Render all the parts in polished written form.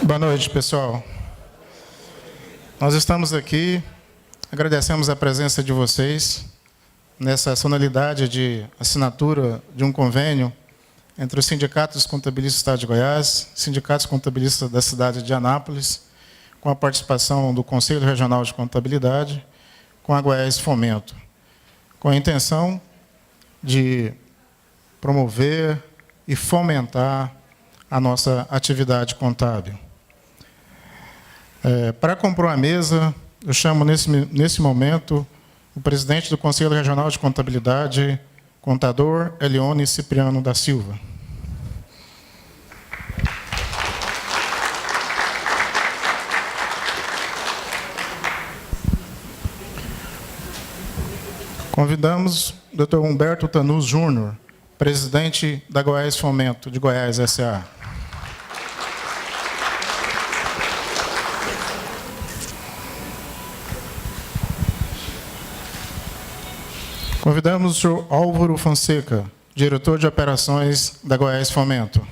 Boa noite, pessoal. Nós estamos aqui, agradecemos a presença de vocês nessa solenidade de assinatura de um convênio entre os sindicatos contabilistas do Estado de Goiás, sindicatos contabilistas da cidade de Anápolis, com a participação do Conselho Regional de Contabilidade, com a Goiás Fomento, com a intenção de promover e fomentar a nossa atividade contábil. Para compor a mesa, eu chamo nesse momento o presidente do Conselho Regional de Contabilidade, contador Elione Cipriano da Silva. Convidamos o Dr. Humberto Tanus Júnior, presidente da Goiás Fomento, de Goiás S.A. Convidamos o senhor Álvaro Fonseca, diretor de operações da Goiás Fomento.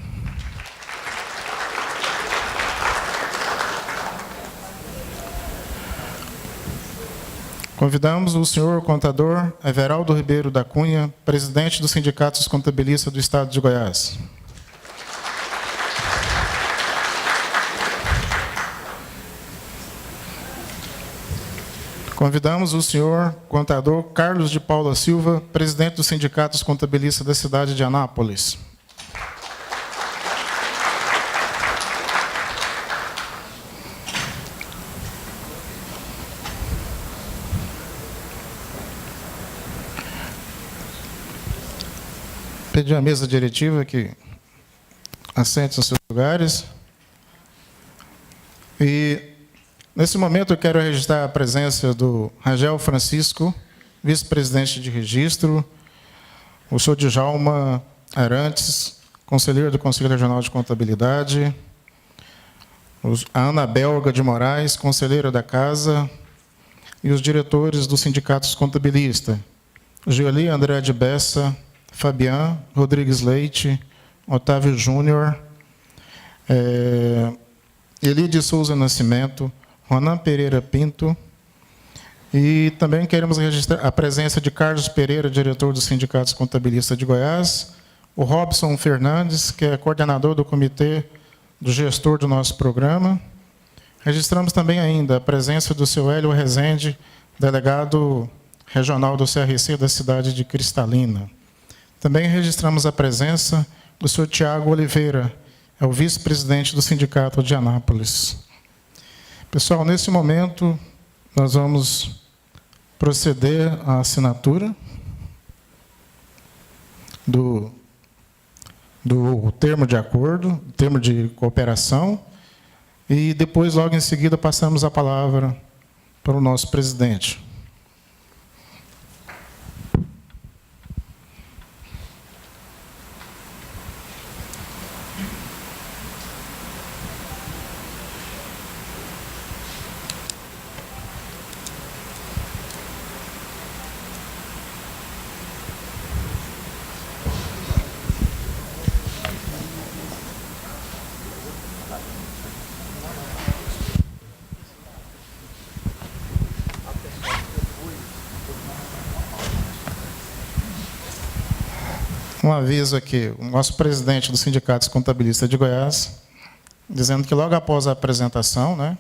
Convidamos o senhor contador Everaldo Ribeiro da Cunha, presidente do Sindicato dos Contabilistas do Estado de Goiás. Convidamos o senhor contador Carlos de Paula Silva, presidente do Sindicato dos Contabilistas da cidade de Anápolis. Pedir a mesa diretiva que assente nos seus lugares. E, nesse momento, eu quero registrar a presença do Rangel Francisco, vice-presidente de registro, o senhor Djalma Arantes, conselheiro do Conselho Regional de Contabilidade, a Ana Belga de Moraes, conselheira da Casa, e os diretores dos sindicatos contabilistas, Gioli André de Bessa, Fabian Rodrigues Leite, Otávio Júnior, Eli de Souza Nascimento, Ronan Pereira Pinto, e também queremos registrar a presença de Carlos Pereira, diretor dos Sindicatos Contabilistas de Goiás, o Robson Fernandes, que é coordenador do comitê do gestor do nosso programa. Registramos também ainda a presença do seu Hélio Rezende, delegado regional do CRC da cidade de Cristalina. Também registramos a presença do senhor Tiago Oliveira, é o vice-presidente do Sindicato de Anápolis. Pessoal, nesse momento, nós vamos proceder à assinatura do termo de acordo, termo de cooperação, e depois, logo em seguida, passamos a palavra para o nosso presidente. Um aviso aqui, o nosso presidente do Sindicato Contabilista de Goiás, dizendo que logo após a apresentação,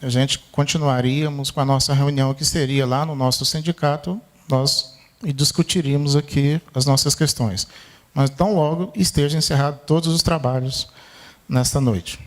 a gente continuaríamos com a nossa reunião, que seria lá no nosso sindicato, e discutiríamos aqui as nossas questões. Mas tão logo esteja encerrado todos os trabalhos nesta noite.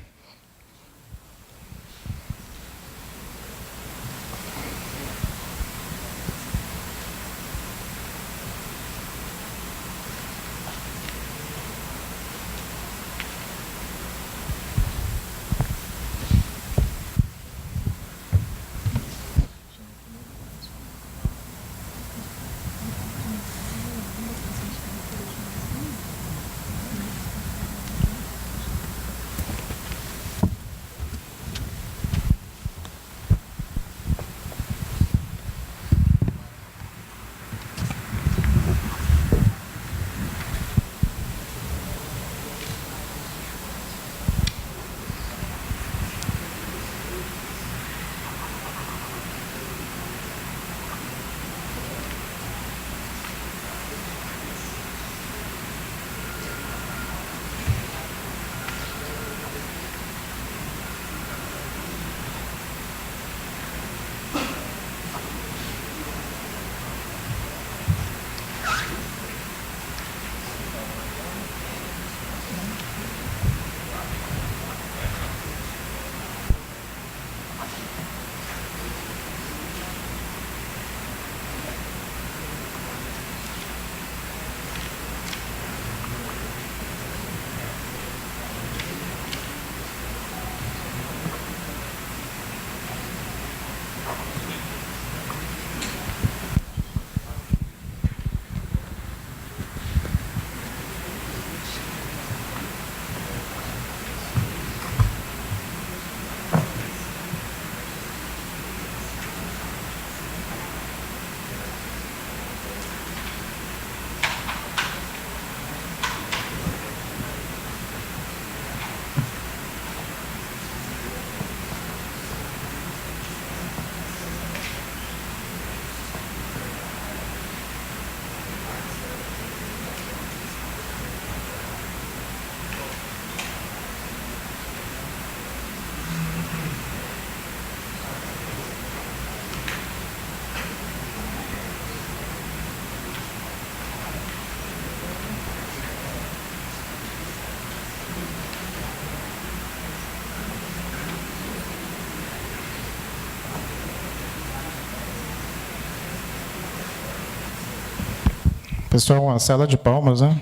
Pessoal, uma sala de palmas, né?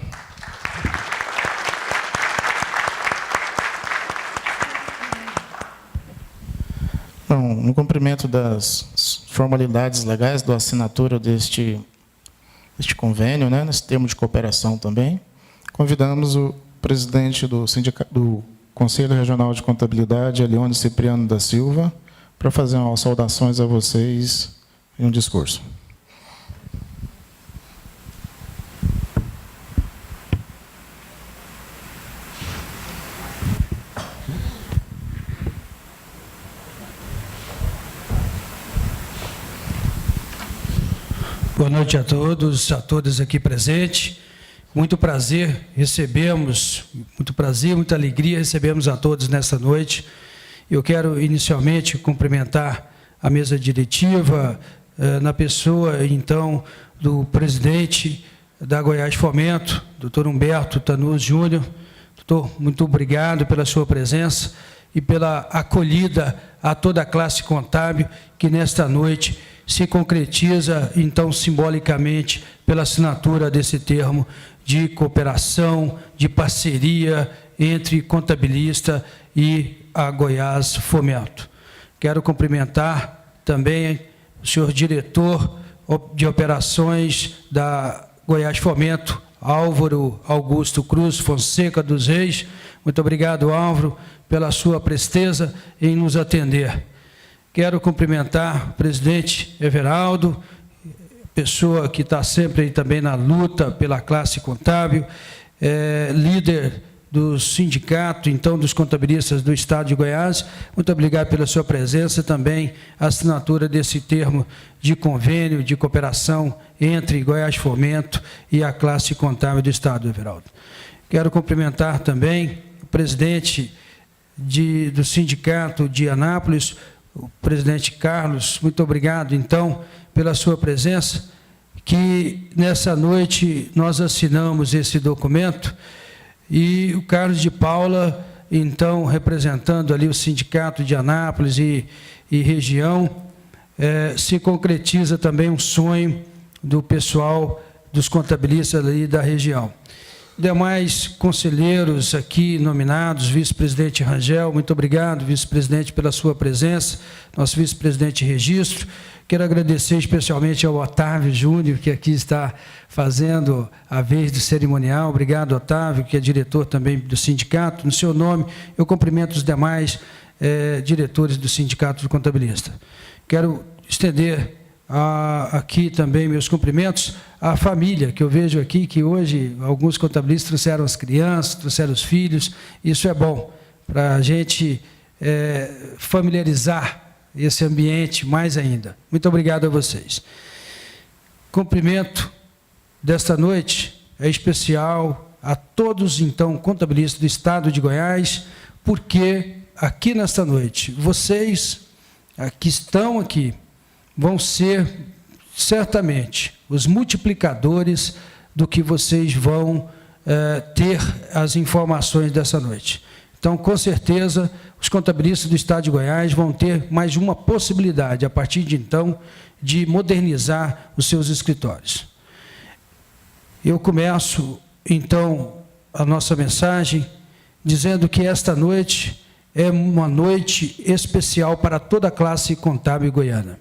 Bom, no cumprimento das formalidades legais da assinatura deste convênio, né, nesse termo de cooperação também, convidamos o presidente do Conselho Regional de Contabilidade, Elione Cipriano da Silva, para fazer umas saudações a vocês em um discurso. Boa noite a todos, a todas aqui presentes. Muito prazer, muita alegria recebemos a todos nessa noite. Eu quero inicialmente cumprimentar a mesa diretiva, na pessoa, então, do presidente da Goiás Fomento, doutor Humberto Tanus Júnior. Doutor, muito obrigado pela sua presença e pela acolhida a toda a classe contábil que nesta noite se concretiza, então, simbolicamente, pela assinatura desse termo de cooperação, de parceria entre contabilista e a Goiás Fomento. Quero cumprimentar também o senhor diretor de operações da Goiás Fomento, Álvaro Augusto Cruz Fonseca dos Reis. Muito obrigado, Álvaro, pela sua presteza em nos atender. Quero cumprimentar o presidente Everaldo, pessoa que está sempre aí também na luta pela classe contábil, líder do sindicato, então, dos contabilistas do Estado de Goiás. Muito obrigado pela sua presença, também a assinatura desse termo de convênio de cooperação entre Goiás Fomento e a classe contábil do Estado, Everaldo. Quero cumprimentar também o presidente do sindicato de Anápolis, o presidente Carlos. Muito obrigado, então, pela sua presença, que nessa noite nós assinamos esse documento, e o Carlos de Paula, então, representando ali o sindicato de Anápolis e região, se concretiza também um sonho do pessoal, dos contabilistas ali da região. Demais conselheiros aqui nominados, vice-presidente Rangel, muito obrigado, vice-presidente, pela sua presença, nosso vice-presidente de registro. Quero agradecer especialmente ao Otávio Júnior, que aqui está fazendo a vez do cerimonial. Obrigado, Otávio, que é diretor também do sindicato. No seu nome, eu cumprimento os demais diretores do Sindicato do Contabilista. Quero estender aqui também meus cumprimentos à família, que eu vejo aqui, que hoje alguns contabilistas trouxeram as crianças, trouxeram os filhos. Isso é bom, para a gente familiarizar esse ambiente mais ainda. Muito obrigado a vocês. Cumprimento desta noite é especial a todos, então, contabilistas do Estado de Goiás, porque aqui nesta noite, vocês que estão aqui, vão ser, certamente, os multiplicadores do que vocês vão ter as informações dessa noite. Então, com certeza, os contabilistas do Estado de Goiás vão ter mais uma possibilidade, a partir de então, de modernizar os seus escritórios. Eu começo, então, a nossa mensagem, dizendo que esta noite é uma noite especial para toda a classe contábil goiana.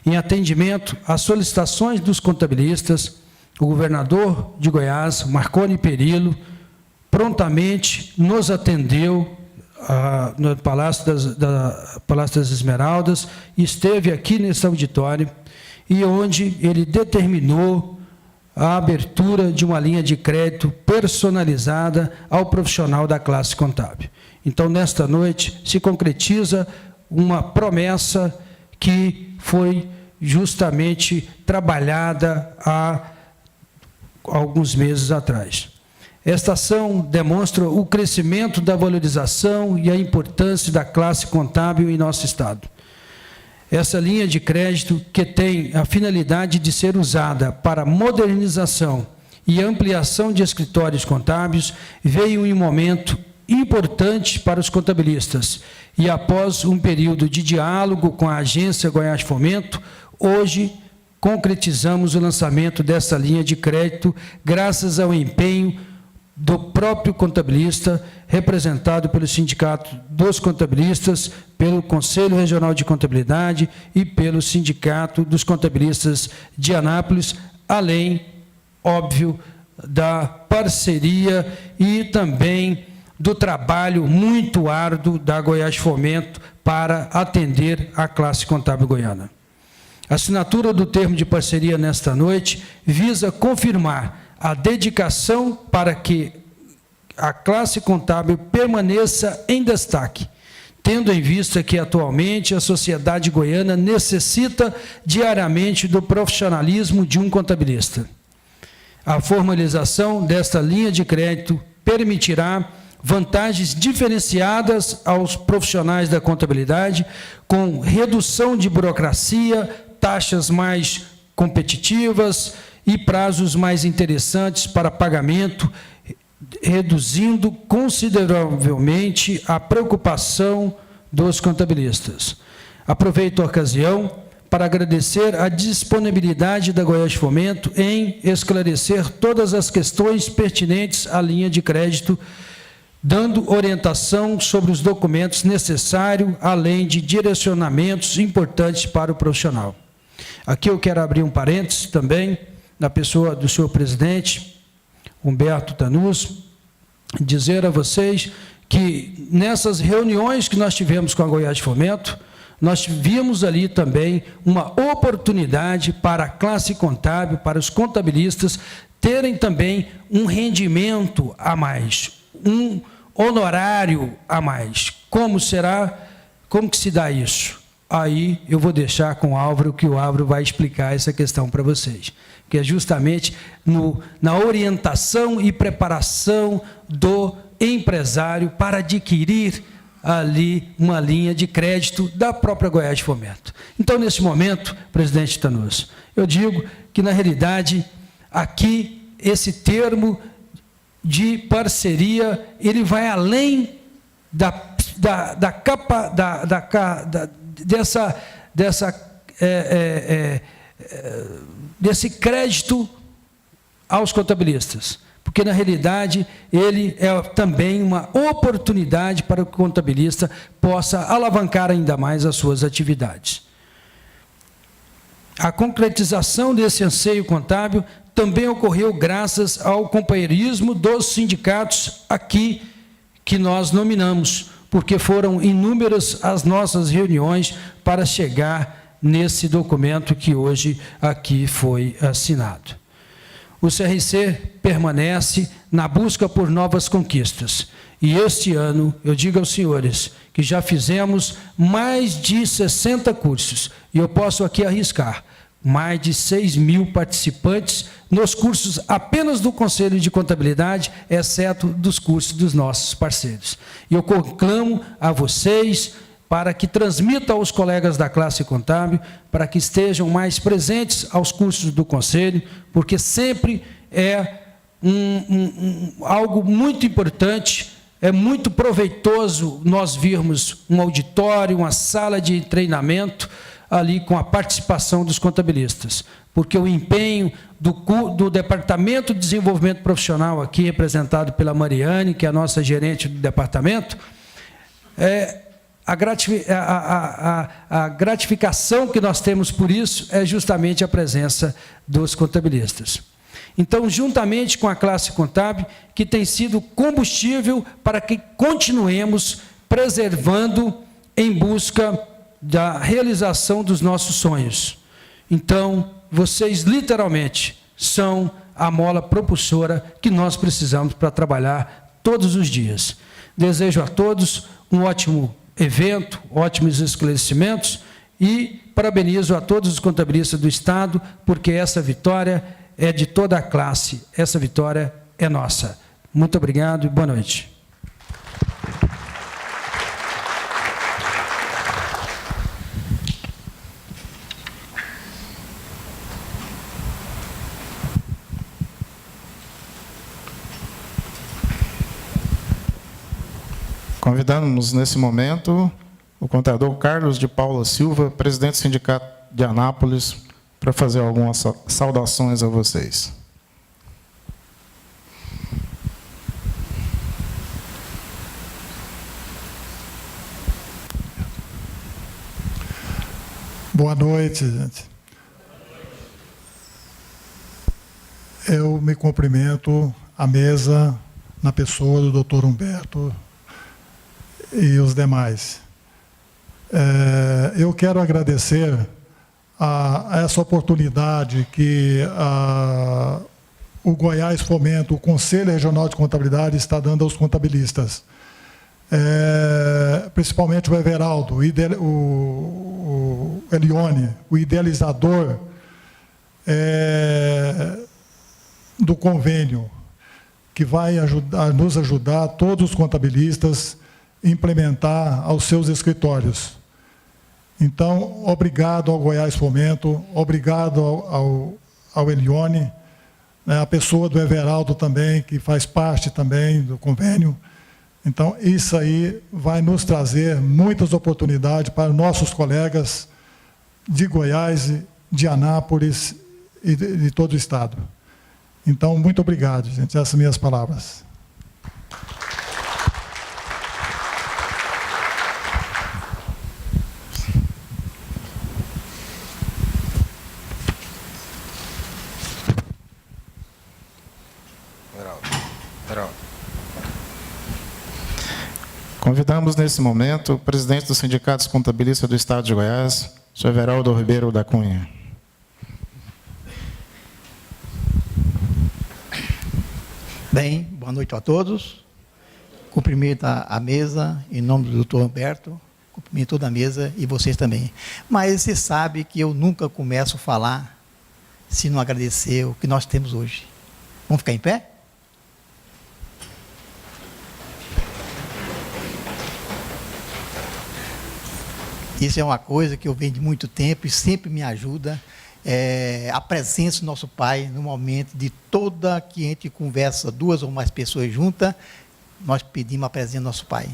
Em atendimento às solicitações dos contabilistas, o governador de Goiás, Marconi Perillo, prontamente nos atendeu no Palácio das Esmeraldas, esteve aqui nesse auditório, e onde ele determinou a abertura de uma linha de crédito personalizada ao profissional da classe contábil. Então, nesta noite, se concretiza uma promessa que foi justamente trabalhada há alguns meses atrás. Esta ação demonstra o crescimento da valorização e a importância da classe contábil em nosso Estado. Essa linha de crédito, que tem a finalidade de ser usada para modernização e ampliação de escritórios contábeis, veio em um momento importante para os contabilistas, e após um período de diálogo com a agência Goiás Fomento, hoje concretizamos o lançamento dessa linha de crédito graças ao empenho do próprio contabilista, representado pelo Sindicato dos Contabilistas, pelo Conselho Regional de Contabilidade e pelo Sindicato dos Contabilistas de Anápolis, além, óbvio, da parceria e também do trabalho muito árduo da Goiás Fomento para atender a classe contábil goiana. A assinatura do termo de parceria nesta noite visa confirmar a dedicação para que a classe contábil permaneça em destaque, tendo em vista que atualmente a sociedade goiana necessita diariamente do profissionalismo de um contabilista. A formalização desta linha de crédito permitirá vantagens diferenciadas aos profissionais da contabilidade, com redução de burocracia, taxas mais competitivas e prazos mais interessantes para pagamento, reduzindo consideravelmente a preocupação dos contabilistas. Aproveito a ocasião para agradecer a disponibilidade da Goiás Fomento em esclarecer todas as questões pertinentes à linha de crédito, dando orientação sobre os documentos necessários, além de direcionamentos importantes para o profissional. Aqui eu quero abrir um parênteses também, na pessoa do senhor presidente, Humberto Tanus, dizer a vocês que nessas reuniões que nós tivemos com a Goiás Fomento, nós vimos ali também uma oportunidade para a classe contábil, para os contabilistas, terem também um rendimento a mais, um honorário a mais. Como será? Como que se dá isso? Aí eu vou deixar com o Álvaro, que o Álvaro vai explicar essa questão para vocês, que é justamente na orientação e preparação do empresário para adquirir ali uma linha de crédito da própria Goiás Fomento. Então, nesse momento, presidente Tanus, eu digo que, na realidade, aqui, esse termo de parceria, ele vai além desse crédito aos contabilistas, porque, na realidade, ele é também uma oportunidade para que o contabilista possa alavancar ainda mais as suas atividades. A concretização desse anseio contábil também ocorreu graças ao companheirismo dos sindicatos aqui que nós nominamos, porque foram inúmeras as nossas reuniões para chegar nesse documento que hoje aqui foi assinado. O CRC permanece na busca por novas conquistas. E este ano, eu digo aos senhores, que já fizemos mais de 60 cursos, e eu posso aqui arriscar, mais de 6.000 participantes nos cursos apenas do Conselho de Contabilidade, exceto dos cursos dos nossos parceiros. E eu conclamo a vocês para que transmitam aos colegas da classe contábil, para que estejam mais presentes aos cursos do Conselho, porque sempre é algo muito importante, é muito proveitoso nós virmos um auditório, uma sala de treinamento, ali com a participação dos contabilistas, porque o empenho do Departamento de Desenvolvimento Profissional, aqui representado pela Mariane, que é a nossa gerente do departamento, a gratificação que nós temos por isso é justamente a presença dos contabilistas. Então, juntamente com a classe contábil, que tem sido combustível para que continuemos preservando em busca da realização dos nossos sonhos. Então, vocês literalmente são a mola propulsora que nós precisamos para trabalhar todos os dias. Desejo a todos um ótimo evento, ótimos esclarecimentos e parabenizo a todos os contabilistas do Estado, porque essa vitória é de toda a classe, essa vitória é nossa. Muito obrigado e boa noite. Convidamos, nesse momento, o contador Carlos de Paula Silva, presidente do Sindicato de Anápolis, para fazer algumas saudações a vocês. Boa noite, gente. Eu me cumprimento à mesa na pessoa do doutor Humberto e os demais. Eu quero agradecer a essa oportunidade que o Goiás Fomento, o Conselho Regional de Contabilidade, está dando aos contabilistas. Principalmente o Everaldo, o Elione, o idealizador do convênio, que vai nos ajudar, todos os contabilistas, a implementar aos seus escritórios. Então, obrigado ao Goiás Fomento, obrigado ao Elione, né, a pessoa do Everaldo também, que faz parte também do convênio. Então, isso aí vai nos trazer muitas oportunidades para nossos colegas de Goiás, de Anápolis e de todo o Estado. Então, muito obrigado, gente. Essas são minhas palavras. Convidamos, nesse momento, o presidente dos sindicatos contabilistas do Estado de Goiás, o senhor Everaldo Ribeiro da Cunha. Bem, boa noite a todos. Cumprimento a mesa, em nome do doutor Humberto, cumprimento toda a mesa e vocês também. Mas você sabe que eu nunca começo a falar se não agradecer o que nós temos hoje. Vamos ficar em pé? Isso é uma coisa que eu venho de muito tempo e sempre me ajuda. A presença do nosso Pai no momento de toda que a gente conversa, 2 ou mais pessoas juntas, nós pedimos a presença do nosso Pai.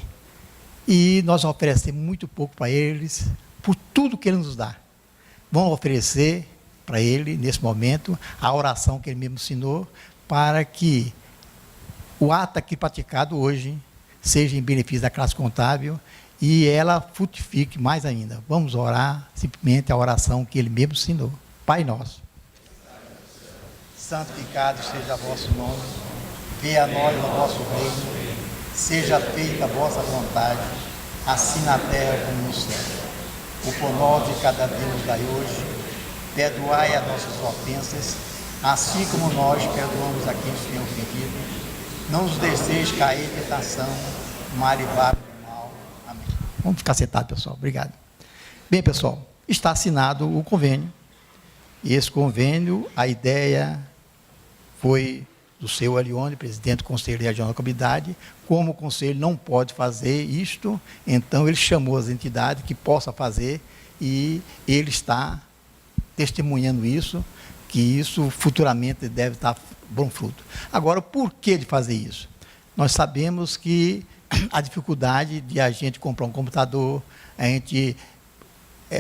E nós oferecemos muito pouco para eles, por tudo que Ele nos dá. Vamos oferecer para Ele, nesse momento, a oração que Ele mesmo ensinou, para que o ato aqui praticado hoje seja em benefício da classe contábil e ela frutifique mais ainda. Vamos orar simplesmente a oração que Ele mesmo ensinou. Pai nosso, santificado seja vosso nome, venha a nós o vosso reino, seja feita a vossa vontade, assim na terra como no céu. O pão nosso de cada dia nos dai hoje, perdoai as nossas ofensas, assim como nós perdoamos a quem nos tem ofendido. Não nos deixeis cair em tentação, mas livrai-nos do mal. Amém. Vamos ficar sentados, pessoal. Obrigado. Bem, pessoal, está assinado o convênio. E esse convênio, a ideia foi do seu Elione, presidente do Conselho Regional da Contabilidade. Como o Conselho não pode fazer isto, então ele chamou as entidades que possam fazer e ele está testemunhando isso, que isso futuramente deve estar bom fruto. Agora, por que de fazer isso? Nós sabemos que a dificuldade de a gente comprar um computador, a gente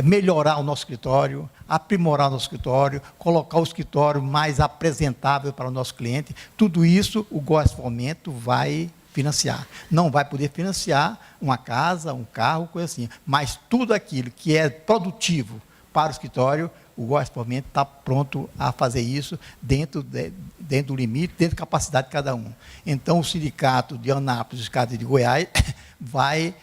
melhorar o nosso escritório, aprimorar o nosso escritório, colocar o escritório mais apresentável para o nosso cliente, tudo isso o Goiás Fomento vai financiar. Não vai poder financiar uma casa, um carro, coisa assim, mas tudo aquilo que é produtivo para o escritório, o Goiás Fomento está pronto a fazer isso dentro do limite, dentro da capacidade de cada um. Então, o sindicato de Anápolis, o sindicato de Goiás, vai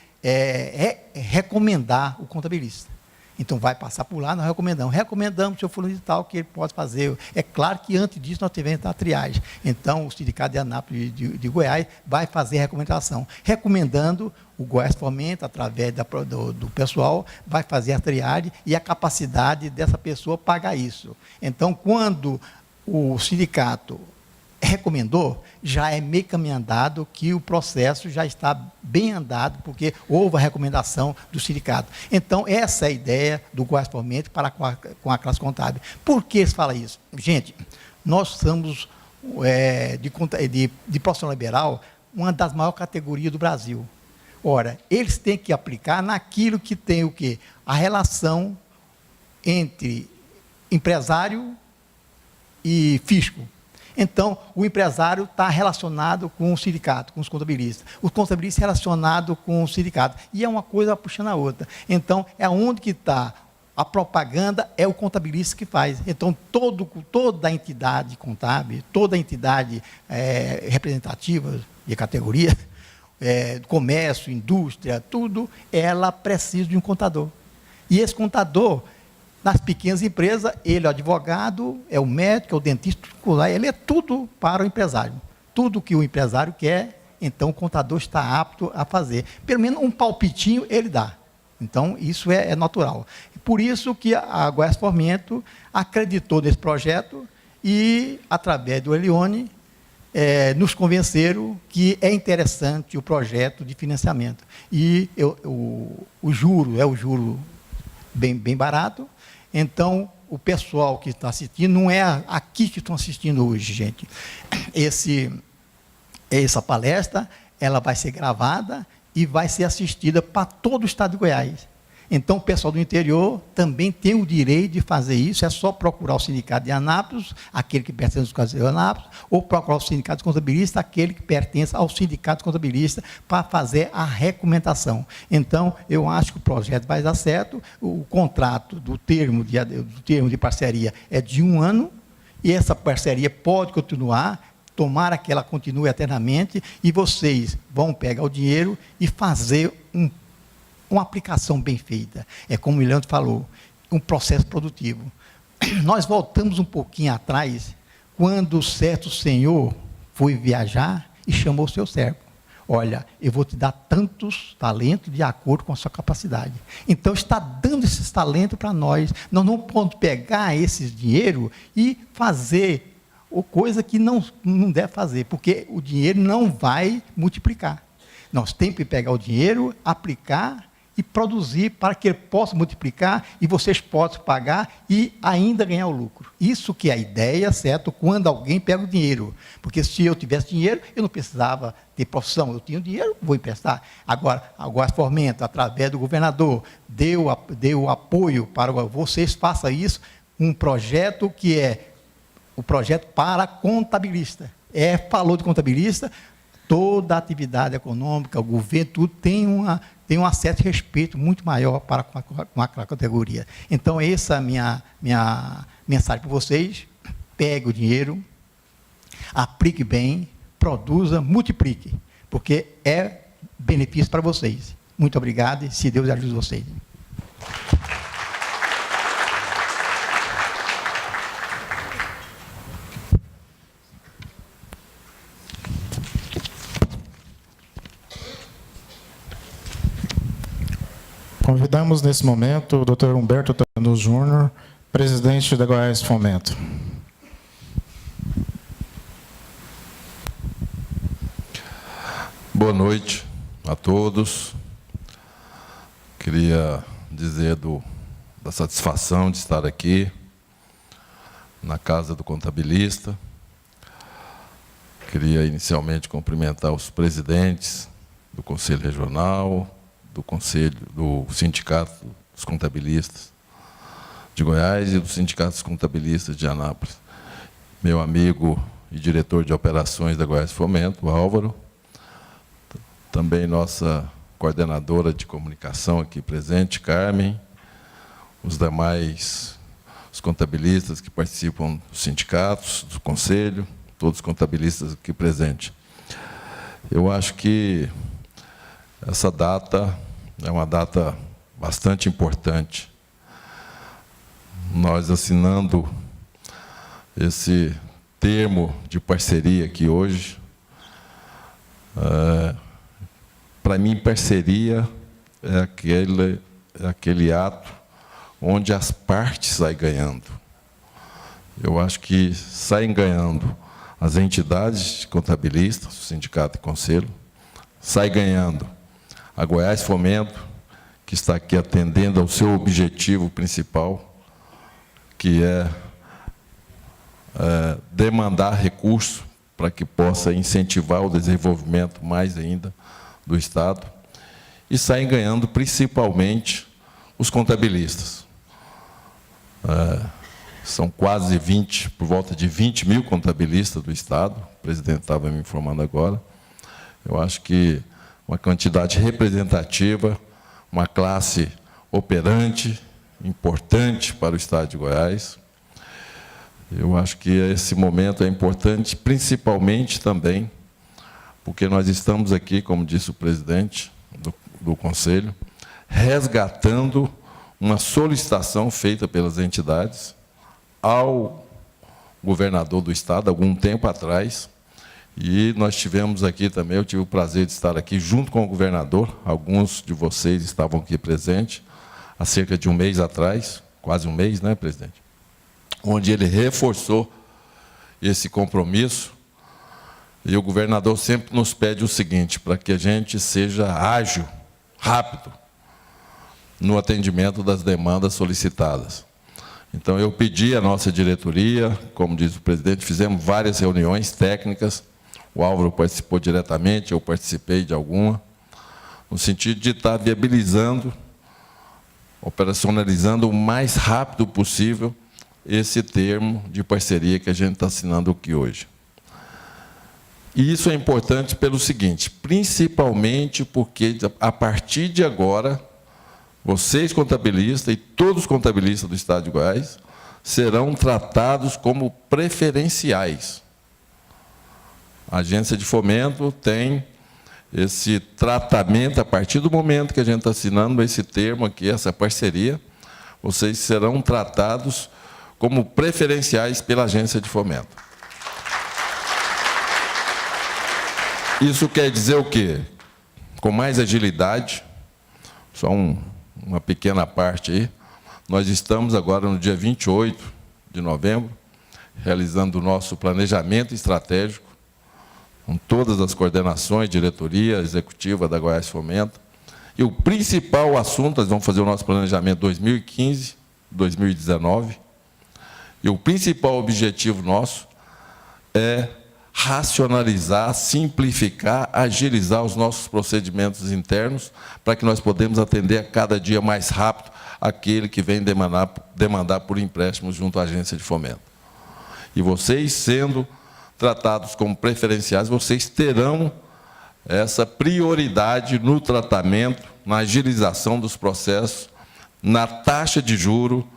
recomendar o contabilista. Então, vai passar por lá, nós recomendamos o senhor fulano de tal que ele pode fazer. É claro que antes disso nós tivemos a triagem. Então, o sindicato de Anápolis de Goiás vai fazer a recomendação. Recomendando, o Goiás Fomento, através do pessoal, vai fazer a triagem e a capacidade dessa pessoa pagar isso. Então, quando o sindicato recomendou, já é meio caminho andado que o processo já está bem andado, porque houve a recomendação do sindicato. Então, essa é a ideia do Goiás Fomento para com a classe contábil. Por que se fala isso? Gente, nós somos, de profissional liberal, uma das maiores categorias do Brasil. Ora, eles têm que aplicar naquilo que tem o quê? A relação entre empresário e fisco. Então, o empresário está relacionado com o sindicato, com os contabilistas. Os contabilistas relacionados com o sindicato. E é uma coisa puxando a outra. Então, é onde que está a propaganda, é o contabilista que faz. Então, toda a entidade contábil, toda a entidade representativa de categoria, comércio, indústria, tudo, ela precisa de um contador. E esse contador, nas pequenas empresas, ele é o advogado, é o médico, é o dentista, ele é tudo para o empresário. Tudo que o empresário quer, então o contador está apto a fazer. Pelo menos um palpitinho ele dá. Então, isso é natural. Por isso que a Goiás Fomento acreditou nesse projeto e, através do Elione, nos convenceram que é interessante o projeto de financiamento. E o juro é o juro bem barato. Então, o pessoal que está assistindo, não é aqui que estão assistindo hoje, gente. Essa palestra, ela vai ser gravada e vai ser assistida para todo o estado de Goiás. Então, o pessoal do interior também tem o direito de fazer isso, é só procurar o sindicato de Anápolis, aquele que pertence ao sindicato de Anápolis, ou procurar o sindicato contabilista, aquele que pertence ao sindicato contabilista, para fazer a recomendação. Então, eu acho que o projeto vai dar certo, o contrato do termo de parceria é de 1 ano, e essa parceria pode continuar, tomara que ela continue eternamente, e vocês vão pegar o dinheiro e fazer uma aplicação bem feita. É como o Leandro falou, um processo produtivo. Nós voltamos um pouquinho atrás, quando certo senhor foi viajar e chamou o seu servo. Olha, eu vou te dar tantos talentos de acordo com a sua capacidade. Então, está dando esses talentos para nós. Nós não podemos pegar esses dinheiro e fazer coisa que não deve fazer, porque o dinheiro não vai multiplicar. Nós temos que pegar o dinheiro, aplicar e produzir para que ele possa multiplicar e vocês possam pagar e ainda ganhar o lucro. Isso que é a ideia, certo? Quando alguém pega o dinheiro. Porque se eu tivesse dinheiro, eu não precisava ter profissão. Eu tinha dinheiro, vou emprestar. Agora Fomento, através do governador, deu apoio para vocês, façam isso, um projeto que é o projeto para contabilista. Falou de contabilista, toda a atividade econômica, o governo, tudo tem um certo respeito muito maior para com a categoria. Então, essa é a minha mensagem para vocês. Pegue o dinheiro, aplique bem, produza, multiplique, porque é benefício para vocês. Muito obrigado e se Deus ajude vocês. Convidamos nesse momento o Dr. Humberto Tanu Júnior, presidente da Goiás Fomento. Boa noite a todos. Queria dizer da satisfação de estar aqui na Casa do Contabilista. Queria inicialmente cumprimentar os presidentes do Conselho Regional, do Sindicato dos Contabilistas de Goiás e do Sindicato dos Contabilistas de Anápolis. Meu amigo e diretor de operações da Goiás Fomento, o Álvaro. Também nossa coordenadora de comunicação aqui presente, Carmen. Os demais contabilistas que participam dos sindicatos, do conselho, todos os contabilistas aqui presentes. Eu acho que essa data é uma data bastante importante. Nós assinando esse termo de parceria aqui hoje, para mim, parceria é aquele ato onde as partes saem ganhando. Eu acho que saem ganhando as entidades contabilistas, o sindicato e conselho, sai ganhando a Goiás Fomento, que está aqui atendendo ao seu objetivo principal, que é demandar recursos para que possa incentivar o desenvolvimento mais ainda do Estado, e saem ganhando principalmente os contabilistas. são quase 20, por volta de 20 mil contabilistas do Estado, o presidente estava me informando agora. Eu acho que uma quantidade representativa, uma classe operante, importante para o Estado de Goiás. Eu acho que esse momento é importante, principalmente também, porque nós estamos aqui, como disse o presidente do Conselho, resgatando uma solicitação feita pelas entidades ao governador do Estado, algum tempo atrás, e nós tivemos aqui também, eu tive o prazer de estar aqui junto com o governador, alguns de vocês estavam aqui presentes, há cerca de um mês atrás, quase um mês, né, presidente? Onde ele reforçou esse compromisso, e o governador sempre nos pede o seguinte, para que a gente seja ágil, rápido, no atendimento das demandas solicitadas. Então, eu pedi à nossa diretoria, como diz o presidente, fizemos várias reuniões técnicas, o Álvaro participou diretamente, eu participei de alguma, no sentido de estar viabilizando, operacionalizando o mais rápido possível esse termo de parceria que a gente está assinando aqui hoje. E isso é importante pelo seguinte, principalmente porque, a partir de agora, vocês contabilistas e todos os contabilistas do Estado de Goiás serão tratados como preferenciais. A agência de fomento tem esse tratamento, a partir do momento que a gente está assinando esse termo aqui, essa parceria, vocês serão tratados como preferenciais pela agência de fomento. Isso quer dizer o quê? Com mais agilidade, só uma pequena parte aí, nós estamos agora no dia 28 de novembro, realizando o nosso planejamento estratégico, com todas as coordenações, diretoria executiva da Goiás Fomento. E o principal assunto, nós vamos fazer o nosso planejamento 2015, 2019, e o principal objetivo nosso é racionalizar, simplificar, agilizar os nossos procedimentos internos, para que nós podemos atender a cada dia mais rápido aquele que vem demandar por empréstimos junto à agência de fomento. E vocês, sendo tratados como preferenciais, vocês terão essa prioridade no tratamento, na agilização dos processos, na taxa de juro,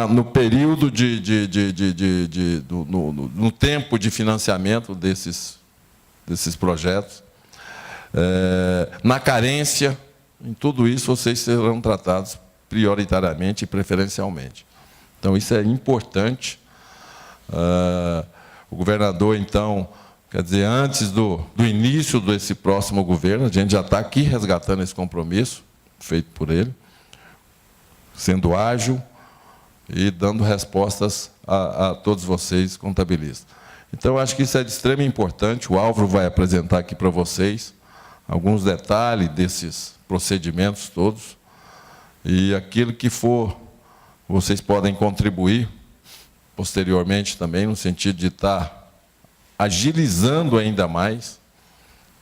no período no tempo de financiamento desses projetos, na carência, em tudo isso vocês serão tratados prioritariamente e preferencialmente. Então, isso é importante. O governador, então, quer dizer, antes do início desse próximo governo, a gente já está aqui resgatando esse compromisso feito por ele, sendo ágil e dando respostas a todos vocês, contabilistas. Então, eu acho que isso é de extrema importância. O Álvaro vai apresentar aqui para vocês alguns detalhes desses procedimentos todos, e aquilo que for, vocês podem contribuir posteriormente também, no sentido de estar agilizando ainda mais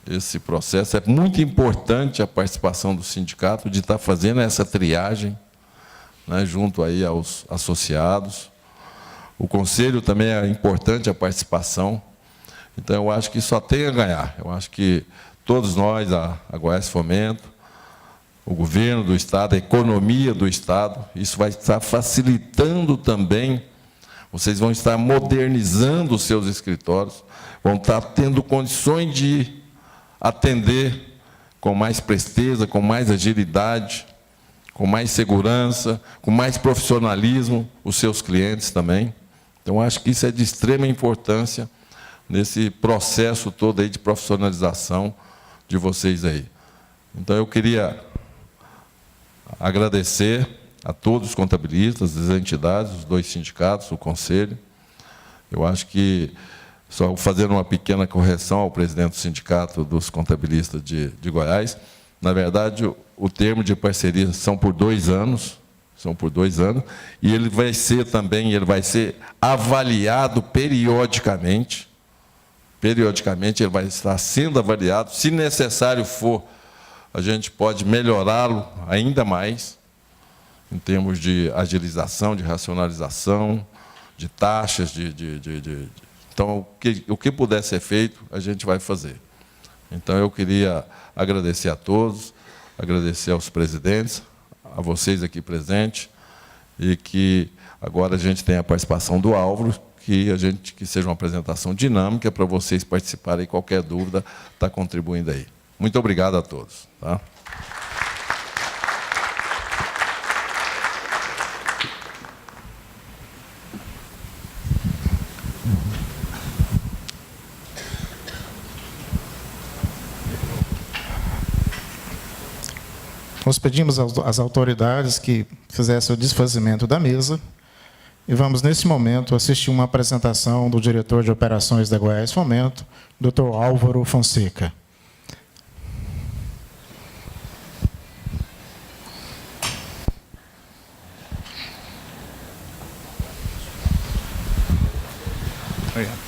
esse processo. É muito importante a participação do sindicato, de estar fazendo essa triagem, né, junto aí aos associados. O Conselho também é importante a participação. Então, eu acho que só tem a ganhar. Eu acho que todos nós, a Goiás Fomento, o governo do Estado, a economia do Estado, isso vai estar facilitando também. Vocês vão estar modernizando os seus escritórios, vão estar tendo condições de atender com mais presteza, com mais agilidade, com mais segurança, com mais profissionalismo os seus clientes também. Então, acho que isso é de extrema importância nesse processo todo aí de profissionalização de vocês aí. Então, eu queria agradecer a todos os contabilistas, as entidades, os dois sindicatos, o Conselho. Eu acho que, só fazendo uma pequena correção ao presidente do Sindicato dos Contabilistas de Goiás, na verdade, o termo de parceria são por 2 anos, e ele vai ser também, ele vai ser avaliado periodicamente, ele vai estar sendo avaliado, se necessário for, a gente pode melhorá-lo ainda mais, em termos de agilização, de racionalização, de taxas, Então, o que puder ser feito, a gente vai fazer. Então, eu queria agradecer a todos, agradecer aos presidentes, a vocês aqui presentes, e que agora a gente tem a participação do Álvaro, que seja uma apresentação dinâmica para vocês participarem, qualquer dúvida, está contribuindo aí. Muito obrigado a todos. Tá? Nós pedimos às autoridades que fizessem o desfazimento da mesa e vamos, nesse momento, assistir uma apresentação do diretor de operações da Goiás Fomento, Dr. Álvaro Fonseca. Obrigado.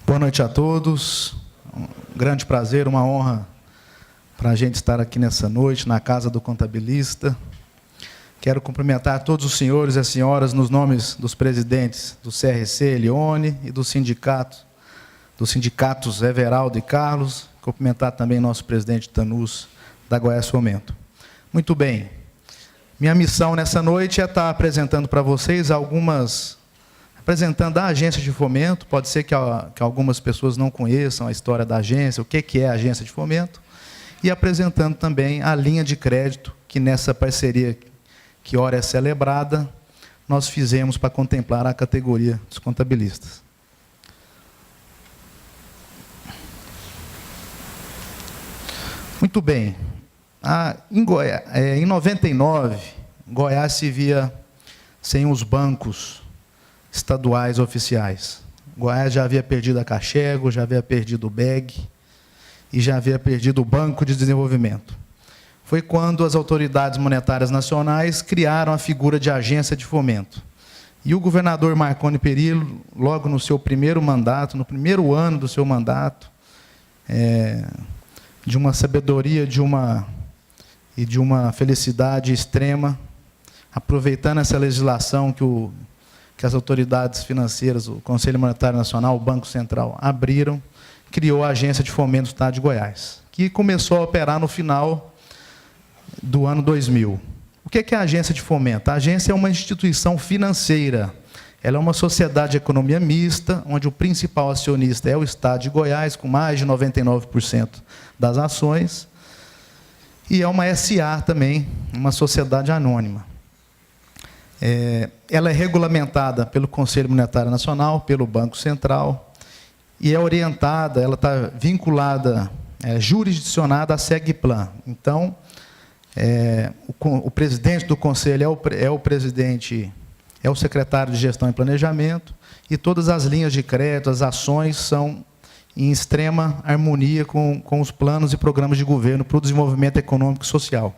Boa noite a todos. Um grande prazer, uma honra para a gente estar aqui nessa noite, na Casa do Contabilista. Quero cumprimentar todos os senhores e as senhoras nos nomes dos presidentes do CRC, Elione, e dos sindicatos Everaldo e Carlos. Cumprimentar também nosso presidente Tanus, da Goiás Fomento. Muito bem. Minha missão nessa noite é estar apresentando para vocês apresentando a agência de fomento. Pode ser que algumas pessoas não conheçam a história da agência, o que é a agência de fomento, e apresentando também a linha de crédito que nessa parceria que ora é celebrada, nós fizemos para contemplar a categoria dos contabilistas. Muito bem. Em 99, Goiás se via sem os bancos estaduais oficiais. Goiás já havia perdido a Cachego, já havia perdido o BEG e já havia perdido o Banco de Desenvolvimento. Foi quando as autoridades monetárias nacionais criaram a figura de agência de fomento. E o governador Marconi Perillo, logo no seu primeiro mandato, no primeiro ano do seu mandato, de uma sabedoria e de uma felicidade extrema, aproveitando essa legislação que as autoridades financeiras, o Conselho Monetário Nacional, o Banco Central, abriram, criou a Agência de Fomento do Estado de Goiás, que começou a operar no final do ano 2000. O que é a Agência de Fomento? A agência é uma instituição financeira. Ela é uma sociedade de economia mista, onde o principal acionista é o Estado de Goiás, com mais de 99% das ações, e é uma SA também, uma sociedade anônima. Ela é regulamentada pelo Conselho Monetário Nacional, pelo Banco Central, e é orientada, ela está vinculada, jurisdicionada à SEGPLAN. Então, o presidente do Conselho é o secretário de Gestão e Planejamento, e todas as linhas de crédito, as ações, são em extrema harmonia com os planos e programas de governo para o desenvolvimento econômico e social.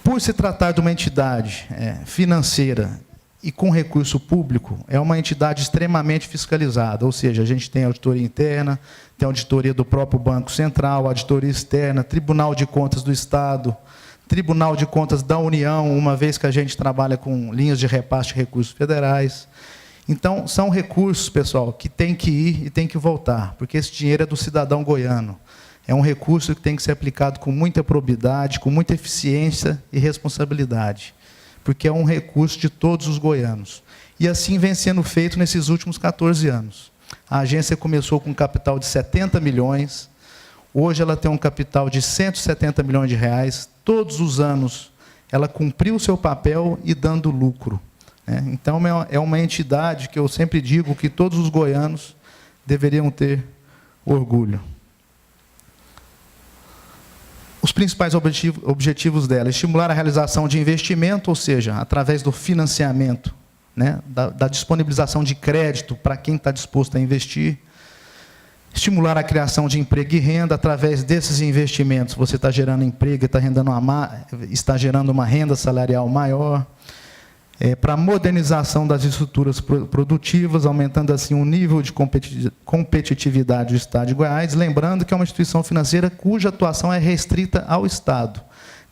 Por se tratar de uma entidade financeira e com recurso público, é uma entidade extremamente fiscalizada, ou seja, a gente tem auditoria interna, tem auditoria do próprio Banco Central, auditoria externa, Tribunal de Contas do Estado, Tribunal de Contas da União, uma vez que a gente trabalha com linhas de repasse de recursos federais. Então, são recursos, pessoal, que tem que ir e tem que voltar, porque esse dinheiro é do cidadão goiano. É um recurso que tem que ser aplicado com muita probidade, com muita eficiência e responsabilidade, porque é um recurso de todos os goianos. E assim vem sendo feito nesses últimos 14 anos. A agência começou com um capital de 70 milhões, hoje ela tem um capital de 170 milhões de reais, todos os anos ela cumpriu o seu papel e dando lucro. Então, é uma entidade que eu sempre digo que todos os goianos deveriam ter orgulho. Os principais objetivos dela: estimular a realização de investimento, ou seja, através do financiamento, da disponibilização de crédito para quem está disposto a investir. Estimular a criação de emprego e renda. Através desses investimentos, você está gerando emprego, está gerando uma renda salarial maior. para a modernização das estruturas produtivas, aumentando assim o nível de competitividade do Estado de Goiás, lembrando que é uma instituição financeira cuja atuação é restrita ao Estado.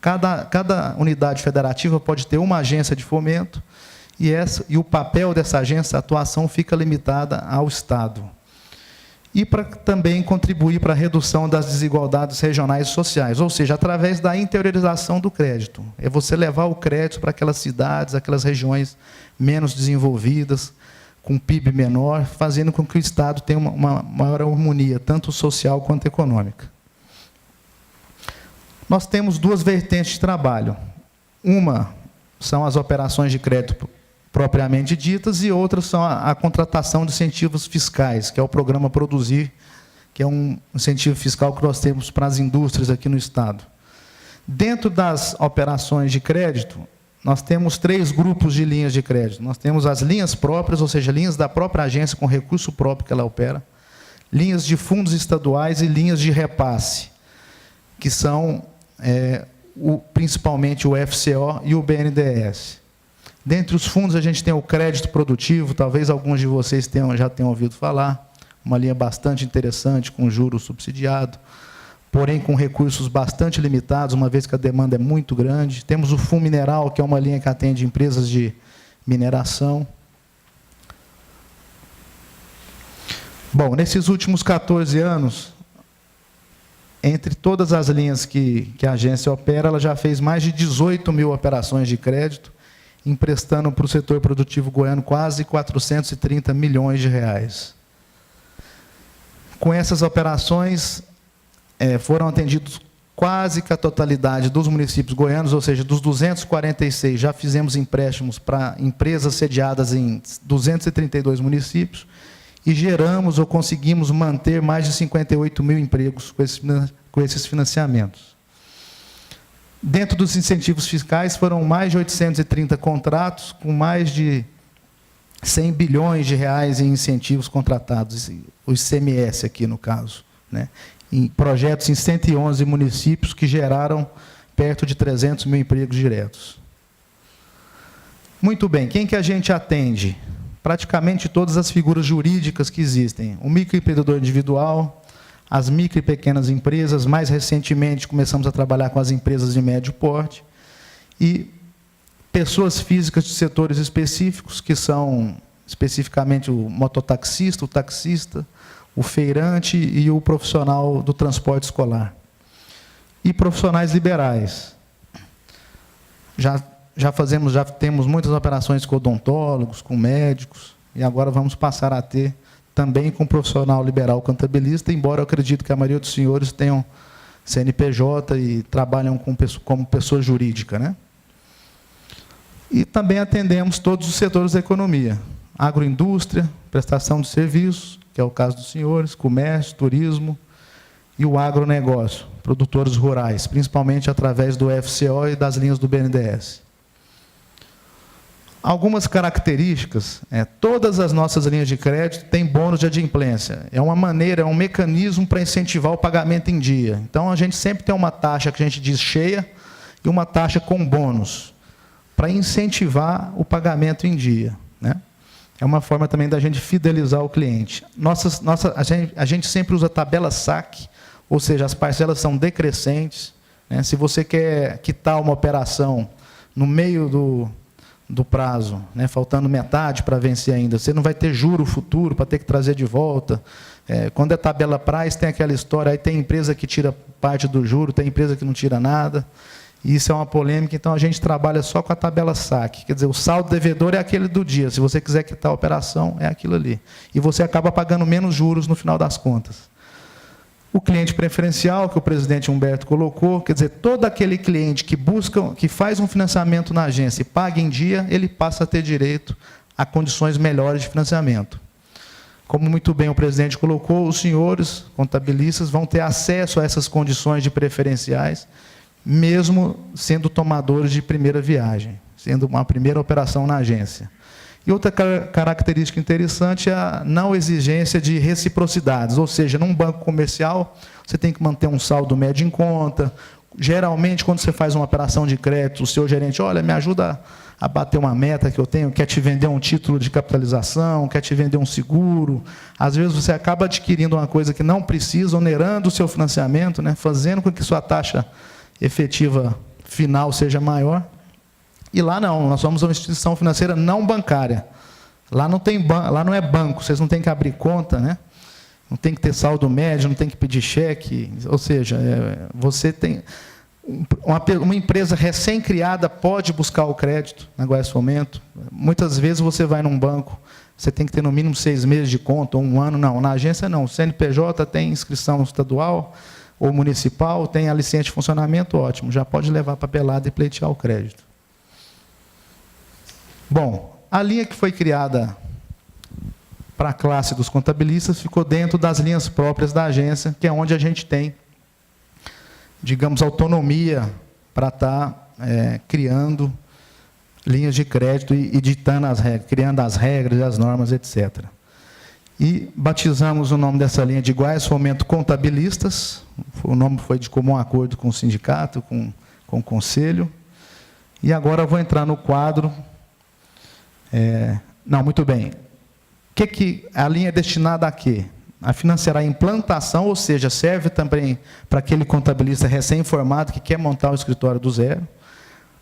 Cada unidade federativa pode ter uma agência de fomento, e o papel dessa agência, a atuação fica limitada ao Estado. E para também contribuir para a redução das desigualdades regionais e sociais, ou seja, através da interiorização do crédito. É você levar o crédito para aquelas cidades, aquelas regiões menos desenvolvidas, com PIB menor, fazendo com que o Estado tenha uma maior harmonia, tanto social quanto econômica. Nós temos duas vertentes de trabalho. Uma são as operações de crédito propriamente ditas, e outras são a contratação de incentivos fiscais, que é o programa Produzir, que é um incentivo fiscal que nós temos para as indústrias aqui no Estado. Dentro das operações de crédito, nós temos 3 grupos de linhas de crédito. Nós temos as linhas próprias, ou seja, linhas da própria agência com recurso próprio que ela opera, linhas de fundos estaduais e linhas de repasse, que são principalmente o FCO e o BNDES. Dentre os fundos, a gente tem o crédito produtivo, talvez alguns de vocês já tenham ouvido falar, uma linha bastante interessante, com juros subsidiado, porém com recursos bastante limitados, uma vez que a demanda é muito grande. Temos o Fundo Mineral, que é uma linha que atende empresas de mineração. Bom, nesses últimos 14 anos, entre todas as linhas que a agência opera, ela já fez mais de 18 mil operações de crédito, emprestando para o setor produtivo goiano quase 430 milhões de reais. Com essas operações, foram atendidos quase que a totalidade dos municípios goianos, ou seja, dos 246, já fizemos empréstimos para empresas sediadas em 232 municípios, e geramos ou conseguimos manter mais de 58 mil empregos com esses financiamentos. Dentro dos incentivos fiscais, foram mais de 830 contratos, com mais de 100 bilhões de reais em incentivos contratados, o ICMS aqui no caso, né? Em projetos em 111 municípios que geraram perto de 300 mil empregos diretos. Muito bem, quem que a gente atende? Praticamente todas as figuras jurídicas que existem. O microempreendedor individual, as micro e pequenas empresas, mais recentemente começamos a trabalhar com as empresas de médio porte, e pessoas físicas de setores específicos, que são especificamente o mototaxista, o taxista, o feirante e o profissional do transporte escolar. E profissionais liberais. Já temos muitas operações com odontólogos, com médicos, e agora vamos passar a ter também com profissional liberal contabilista, embora eu acredito que a maioria dos senhores tenham CNPJ e trabalham como pessoa jurídica, né? E também atendemos todos os setores da economia: agroindústria, prestação de serviços, que é o caso dos senhores, comércio, turismo, e o agronegócio, produtores rurais, principalmente através do FCO e das linhas do BNDES. Algumas características: todas as nossas linhas de crédito têm bônus de adimplência. É uma maneira, é um mecanismo para incentivar o pagamento em dia. Então, a gente sempre tem uma taxa que a gente diz cheia e uma taxa com bônus, para incentivar o pagamento em dia, né? É uma forma também da gente fidelizar o cliente. A gente sempre usa tabela SAC, ou seja, as parcelas são decrescentes, né? Se você quer quitar uma operação no meio do prazo, né, faltando metade para vencer ainda, você não vai ter juro futuro para ter que trazer de volta. Quando é tabela price, tem aquela história, aí tem empresa que tira parte do juro, tem empresa que não tira nada, e isso é uma polêmica. Então a gente trabalha só com a tabela SAC, quer dizer, o saldo devedor é aquele do dia, se você quiser quitar a operação, é aquilo ali, e você acaba pagando menos juros no final das contas. O cliente preferencial, que o presidente Humberto colocou, quer dizer, todo aquele cliente que faz um financiamento na agência e paga em dia, ele passa a ter direito a condições melhores de financiamento. Como muito bem o presidente colocou, os senhores contabilistas vão ter acesso a essas condições de preferenciais, mesmo sendo tomadores de primeira viagem, sendo uma primeira operação na agência. E outra característica interessante é a não exigência de reciprocidades, ou seja, num banco comercial, você tem que manter um saldo médio em conta, Geralmente, quando você faz uma operação de crédito, o seu gerente, olha, me ajuda a bater uma meta que eu tenho, quer te vender um título de capitalização, quer te vender um seguro. Às vezes você acaba adquirindo uma coisa que não precisa, onerando o seu financiamento, né, fazendo com que sua taxa efetiva final seja maior. E lá não, nós somos uma instituição financeira não bancária. Lá não é banco, vocês não têm que abrir conta, né? Não tem que ter saldo médio, não tem que pedir cheque. Ou seja, você tem... Uma empresa recém-criada pode buscar o crédito na Goiás Fomento. Muitas vezes você vai num banco, você tem que ter no mínimo 6 meses de conta, ou 1 ano. Não, na agência não. O CNPJ tem inscrição estadual ou municipal, tem a licença de funcionamento, ótimo. Já pode levar papelada e pleitear o crédito. Bom, a linha que foi criada para a classe dos contabilistas ficou dentro das linhas próprias da agência, que é onde a gente tem, digamos, autonomia para estar criando linhas de crédito e ditando as regras, criando as regras, as normas, etc. E batizamos o nome dessa linha de Goiás Fomento Contabilistas. O nome foi de comum acordo com o sindicato, com o conselho. E agora eu vou entrar no quadro. Não, muito bem. Que a linha é destinada a quê? A financiar a implantação, ou seja, serve também para aquele contabilista recém-formado que quer montar o escritório do zero.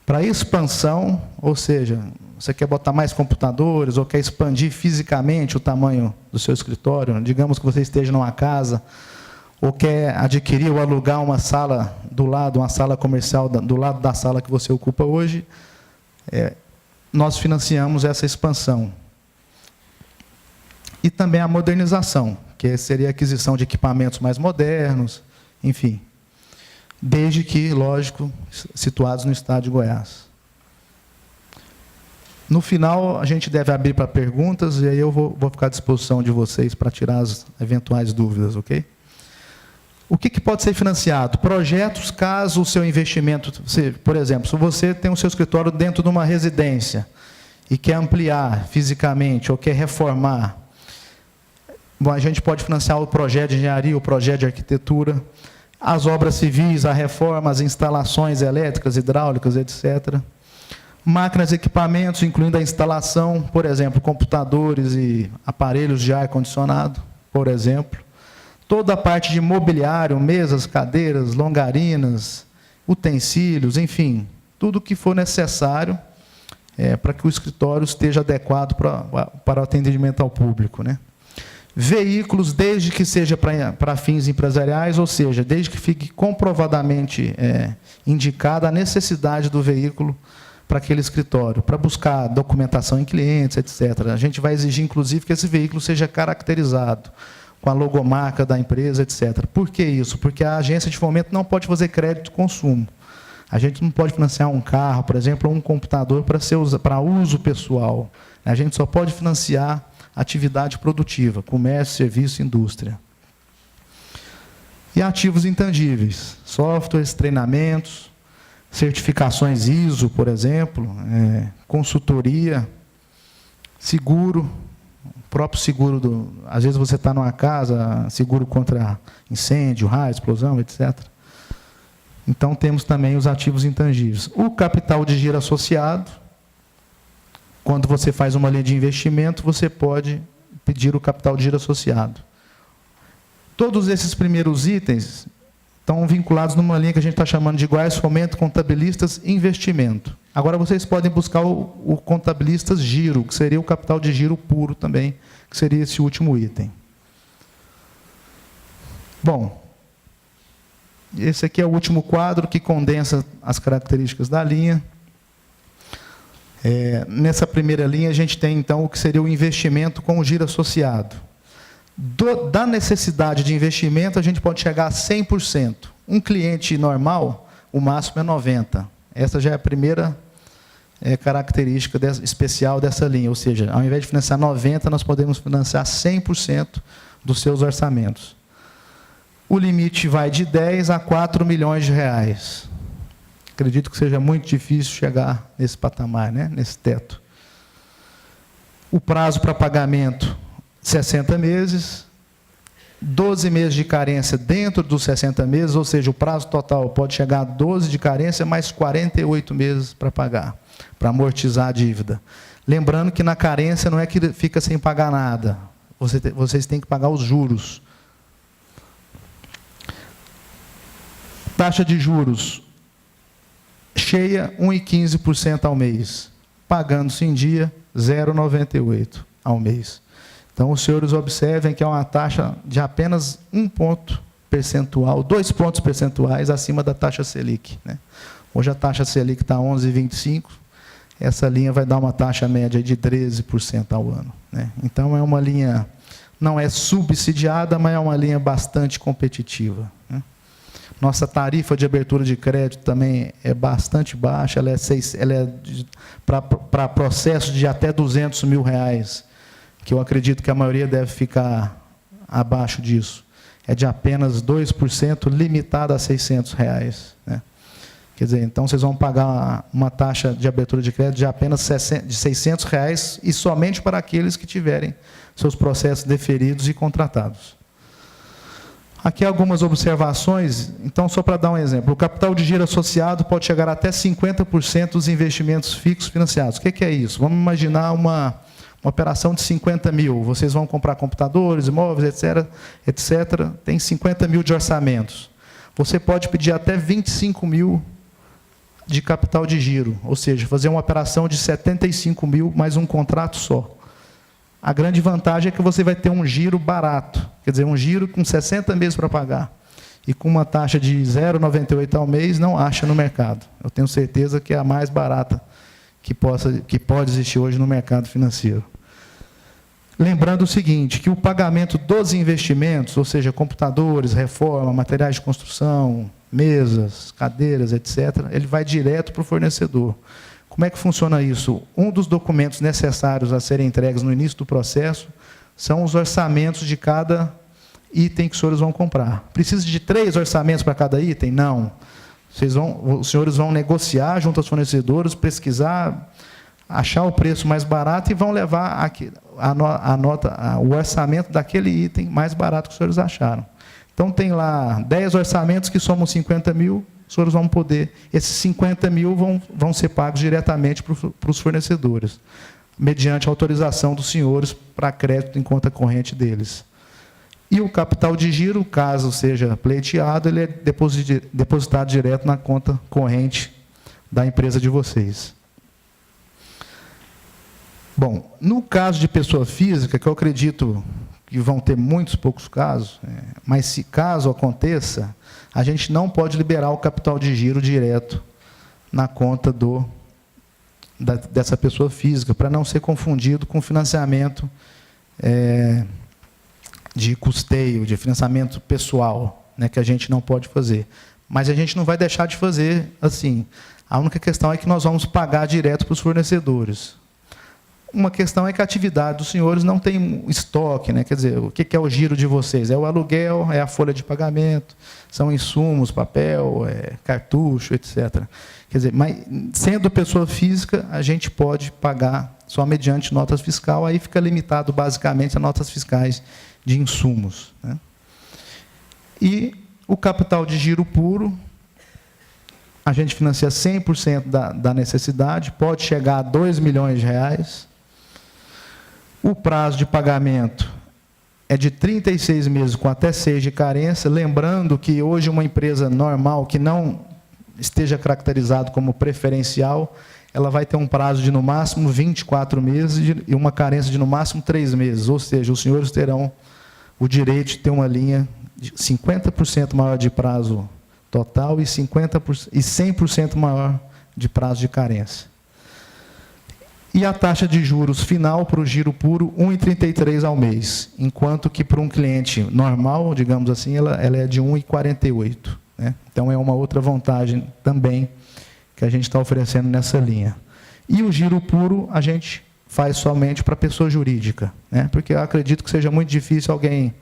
Para expansão, ou seja, você quer botar mais computadores ou quer expandir fisicamente o tamanho do seu escritório, digamos que você esteja numa casa ou quer adquirir ou alugar uma sala do lado, uma sala comercial do lado da sala que você ocupa hoje, nós financiamos essa expansão. E também a modernização, que seria a aquisição de equipamentos mais modernos, enfim. Desde que, lógico, situados no estado de Goiás. No final, a gente deve abrir para perguntas, e aí eu vou ficar à disposição de vocês para tirar as eventuais dúvidas, ok? O que pode ser financiado? Projetos, caso o seu investimento... Por exemplo, se você tem o seu escritório dentro de uma residência e quer ampliar fisicamente ou quer reformar, bom, a gente pode financiar o projeto de engenharia, o projeto de arquitetura, as obras civis, a reforma, as instalações elétricas, hidráulicas, etc. Máquinas e equipamentos, incluindo a instalação, por exemplo, computadores e aparelhos de ar-condicionado, por exemplo. Toda a parte de mobiliário, mesas, cadeiras, longarinas, utensílios, enfim, tudo que for necessário para que o escritório esteja adequado para o atendimento ao público, né? Veículos, desde que seja para fins empresariais, ou seja, desde que fique comprovadamente indicada a necessidade do veículo para aquele escritório, para buscar documentação em clientes, etc. A gente vai exigir, inclusive, que esse veículo seja caracterizado com a logomarca da empresa, etc. Por que isso? Porque a agência de fomento não pode fazer crédito consumo. A gente não pode financiar um carro, por exemplo, ou um computador para uso pessoal. A gente só pode financiar atividade produtiva, comércio, serviço, indústria. E ativos intangíveis, softwares, treinamentos, certificações ISO, por exemplo, consultoria, seguro, o próprio seguro, às vezes você está numa casa, seguro contra incêndio, raio, explosão, etc. Então, temos também os ativos intangíveis. O capital de giro associado, quando você faz uma linha de investimento, você pode pedir o capital de giro associado. Todos esses primeiros itens estão vinculados numa linha que a gente está chamando de Goiás Fomento Contabilistas Investimento. Agora, vocês podem buscar o Contabilistas Giro, que seria o capital de giro puro também, que seria esse último item. Bom, esse aqui é o último quadro que condensa as características da linha. Nessa primeira linha, a gente tem, então, o que seria o investimento com o giro associado. Da necessidade de investimento, a gente pode chegar a 100%. Um cliente normal, o máximo é 90%. Essa já é a primeira característica especial dessa linha. Ou seja, ao invés de financiar 90%, nós podemos financiar 100% dos seus orçamentos. O limite vai de 10 a 4 milhões de reais. Acredito que seja muito difícil chegar nesse patamar, né? Nesse teto. O prazo para pagamento, 60 meses. 12 meses de carência dentro dos 60 meses, ou seja, o prazo total pode chegar a 12 de carência, mais 48 meses para pagar, para amortizar a dívida. Lembrando que na carência não é que fica sem pagar nada, vocês têm que pagar os juros. Taxa de juros cheia, 1,15% ao mês. Pagando-se em dia, 0,98% ao mês. Então, os senhores observem que é uma taxa de apenas 1 ponto percentual, 2 pontos percentuais acima da taxa Selic, né? Hoje a taxa Selic está 11,25%, essa linha vai dar uma taxa média de 13% ao ano, né? Então, é uma linha, não é subsidiada, mas é uma linha bastante competitiva, né? Nossa tarifa de abertura de crédito também é bastante baixa, ela é para processos de até R$200 mil, que eu acredito que a maioria deve ficar abaixo disso. É de apenas 2%, limitada a R$600, né? Quer dizer, então vocês vão pagar uma taxa de abertura de crédito de apenas R$600 e somente para aqueles que tiverem seus processos deferidos e contratados. Aqui algumas observações, então só para dar um exemplo, o capital de giro associado pode chegar até 50% dos investimentos fixos financiados. O que é isso? Vamos imaginar uma operação de 50 mil, vocês vão comprar computadores, imóveis, etc. Tem 50 mil de orçamentos. Você pode pedir até 25 mil de capital de giro, ou seja, fazer uma operação de 75 mil mais um contrato só. A grande vantagem é que você vai ter um giro barato, quer dizer, um giro com 60 meses para pagar, e com uma taxa de 0,98 ao mês, não acha no mercado. Eu tenho certeza que é a mais barata que pode existir hoje no mercado financeiro. Lembrando o seguinte, que o pagamento dos investimentos, ou seja, computadores, reforma, materiais de construção, mesas, cadeiras, etc., ele vai direto para o fornecedor. Como é que funciona isso? Um dos documentos necessários a serem entregues no início do processo são os orçamentos de cada item que os senhores vão comprar. Precisa de 3 orçamentos para cada item? Não. Os senhores vão negociar junto aos fornecedores, pesquisar, achar o preço mais barato e vão levar o orçamento daquele item mais barato que os senhores acharam. Então, tem lá 10 orçamentos que somam 50 mil, os senhores vão poder, esses 50 mil vão ser pagos diretamente para os fornecedores, mediante a autorização dos senhores para crédito em conta corrente deles. E o capital de giro, caso seja pleiteado, ele é depositado direto na conta corrente da empresa de vocês. Bom, no caso de pessoa física, que eu acredito que vão ter muitos poucos casos, mas se caso aconteça, a gente não pode liberar o capital de giro direto na conta dessa pessoa física, para não ser confundido com financiamento de custeio, de financiamento pessoal, né, que a gente não pode fazer. Mas a gente não vai deixar de fazer assim. A única questão é que nós vamos pagar direto para os fornecedores. Uma questão é que a atividade dos senhores não tem estoque, né? Quer dizer, o que é o giro de vocês? É o aluguel, é a folha de pagamento, são insumos, papel, cartucho, etc. Quer dizer, mas sendo pessoa física, a gente pode pagar só mediante notas fiscal, aí fica limitado basicamente a notas fiscais de insumos, né? E o capital de giro puro, a gente financia 100% da necessidade, pode chegar a R$2 milhões. O prazo de pagamento é de 36 meses, com até 6 de carência. Lembrando que hoje uma empresa normal, que não esteja caracterizado como preferencial, ela vai ter um prazo de, no máximo, 24 meses e uma carência de, no máximo, 3 meses. Ou seja, os senhores terão o direito de ter uma linha de 50% maior de prazo total e 100% maior de prazo de carência. E a taxa de juros final para o giro puro, 1,33 ao mês, enquanto que para um cliente normal, digamos assim, ela é de 1,48. Né? Então, é uma outra vantagem também que a gente está oferecendo nessa linha. E o giro puro a gente faz somente para pessoa jurídica, né? Porque eu acredito que seja muito difícil alguém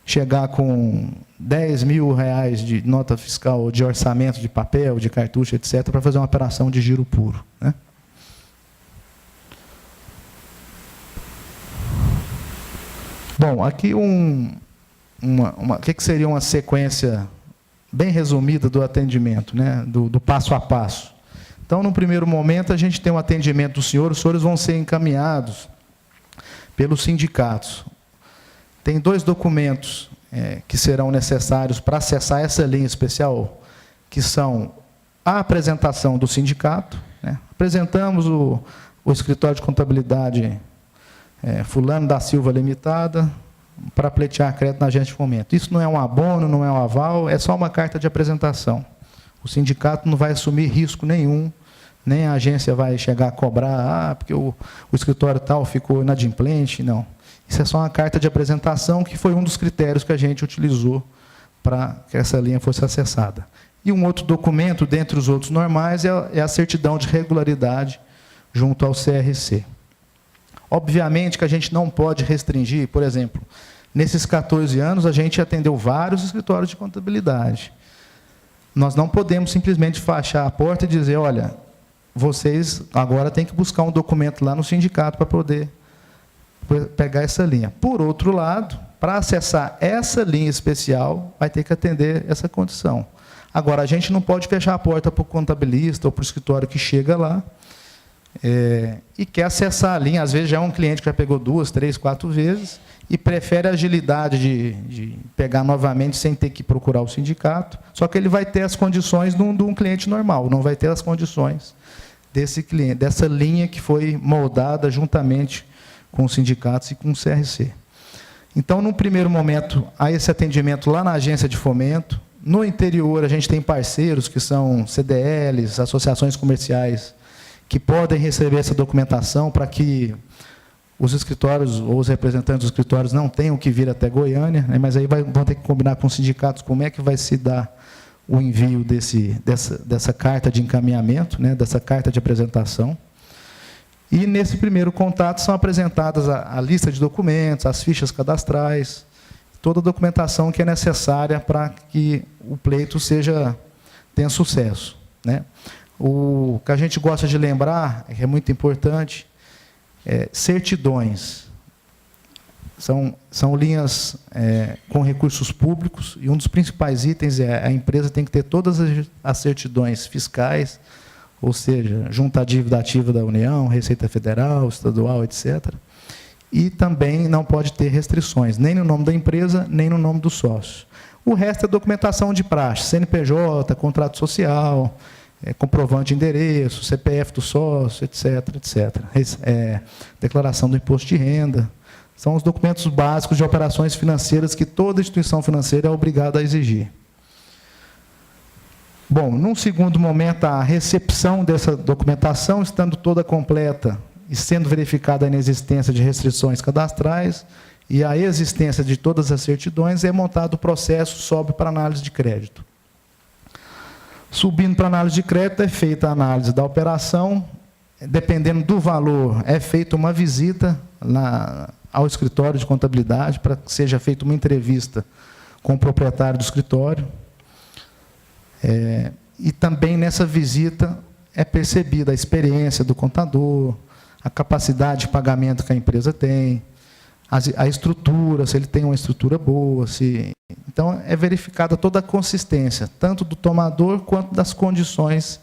chegar com R$10 mil de nota fiscal, de orçamento, de papel, de cartucho, etc., para fazer uma operação de giro puro, né? Bom, aqui um o que seria uma sequência bem resumida do atendimento, né, do passo a passo. Então, no primeiro momento, a gente tem um atendimento do senhor, os senhores vão ser encaminhados pelos sindicatos. Tem 2 documentos que serão necessários para acessar essa linha especial, que são a apresentação do sindicato, né? Apresentamos o escritório de contabilidade Fulano da Silva Limitada para pleitear crédito na agência de fomento. Isso não é um abono, não é um aval, é só uma carta de apresentação. O sindicato não vai assumir risco nenhum, nem a agência vai chegar a cobrar, porque o escritório tal ficou inadimplente, não. Isso é só uma carta de apresentação, que foi um dos critérios que a gente utilizou para que essa linha fosse acessada. E um outro documento, dentre os outros normais, é a certidão de regularidade junto ao CRC. Obviamente que a gente não pode restringir, por exemplo, nesses 14 anos, a gente atendeu vários escritórios de contabilidade. Nós não podemos simplesmente fechar a porta e dizer, olha, vocês agora têm que buscar um documento lá no sindicato para poder pegar essa linha. Por outro lado, para acessar essa linha especial, vai ter que atender essa condição. Agora, a gente não pode fechar a porta para o contabilista ou para o escritório que chega lá e quer acessar a linha. Às vezes, já é um cliente que já pegou 2, 3, 4 vezes e prefere a agilidade de pegar novamente sem ter que procurar o sindicato, só que ele vai ter as condições de um cliente normal, não vai ter as condições desse cliente, dessa linha que foi moldada juntamente com os sindicatos e com o CRC. Então, no primeiro momento, há esse atendimento lá na agência de fomento. No interior, a gente tem parceiros que são CDLs, associações comerciais, que podem receber essa documentação para que os escritórios ou os representantes dos escritórios não tenham que vir até Goiânia, né, mas aí vão ter que combinar com os sindicatos como é que vai se dar o envio dessa carta de encaminhamento, né, dessa carta de apresentação. E, nesse primeiro contato, são apresentadas a lista de documentos, as fichas cadastrais, toda a documentação que é necessária para que o pleito tenha sucesso, né? O que a gente gosta de lembrar, que é muito importante, certidões. São linhas com recursos públicos, e um dos principais itens é a empresa tem que ter todas as certidões fiscais, ou seja, junto à dívida ativa da União, Receita Federal, Estadual, etc. E também não pode ter restrições, nem no nome da empresa, nem no nome do sócio. O resto é documentação de praxe, CNPJ, contrato social, comprovante de endereço, CPF do sócio, etc., etc. Declaração do imposto de renda. São os documentos básicos de operações financeiras que toda instituição financeira é obrigada a exigir. Bom, num segundo momento, a recepção dessa documentação, estando toda completa e sendo verificada a inexistência de restrições cadastrais e a existência de todas as certidões, é montado o processo, sobe para análise de crédito. Subindo para análise de crédito, é feita a análise da operação, dependendo do valor, é feita uma visita ao escritório de contabilidade, para que seja feita uma entrevista com o proprietário do escritório. E também nessa visita é percebida a experiência do contador, a capacidade de pagamento que a empresa tem, a estrutura, se ele tem uma estrutura boa. Então, é verificada toda a consistência, tanto do tomador quanto das condições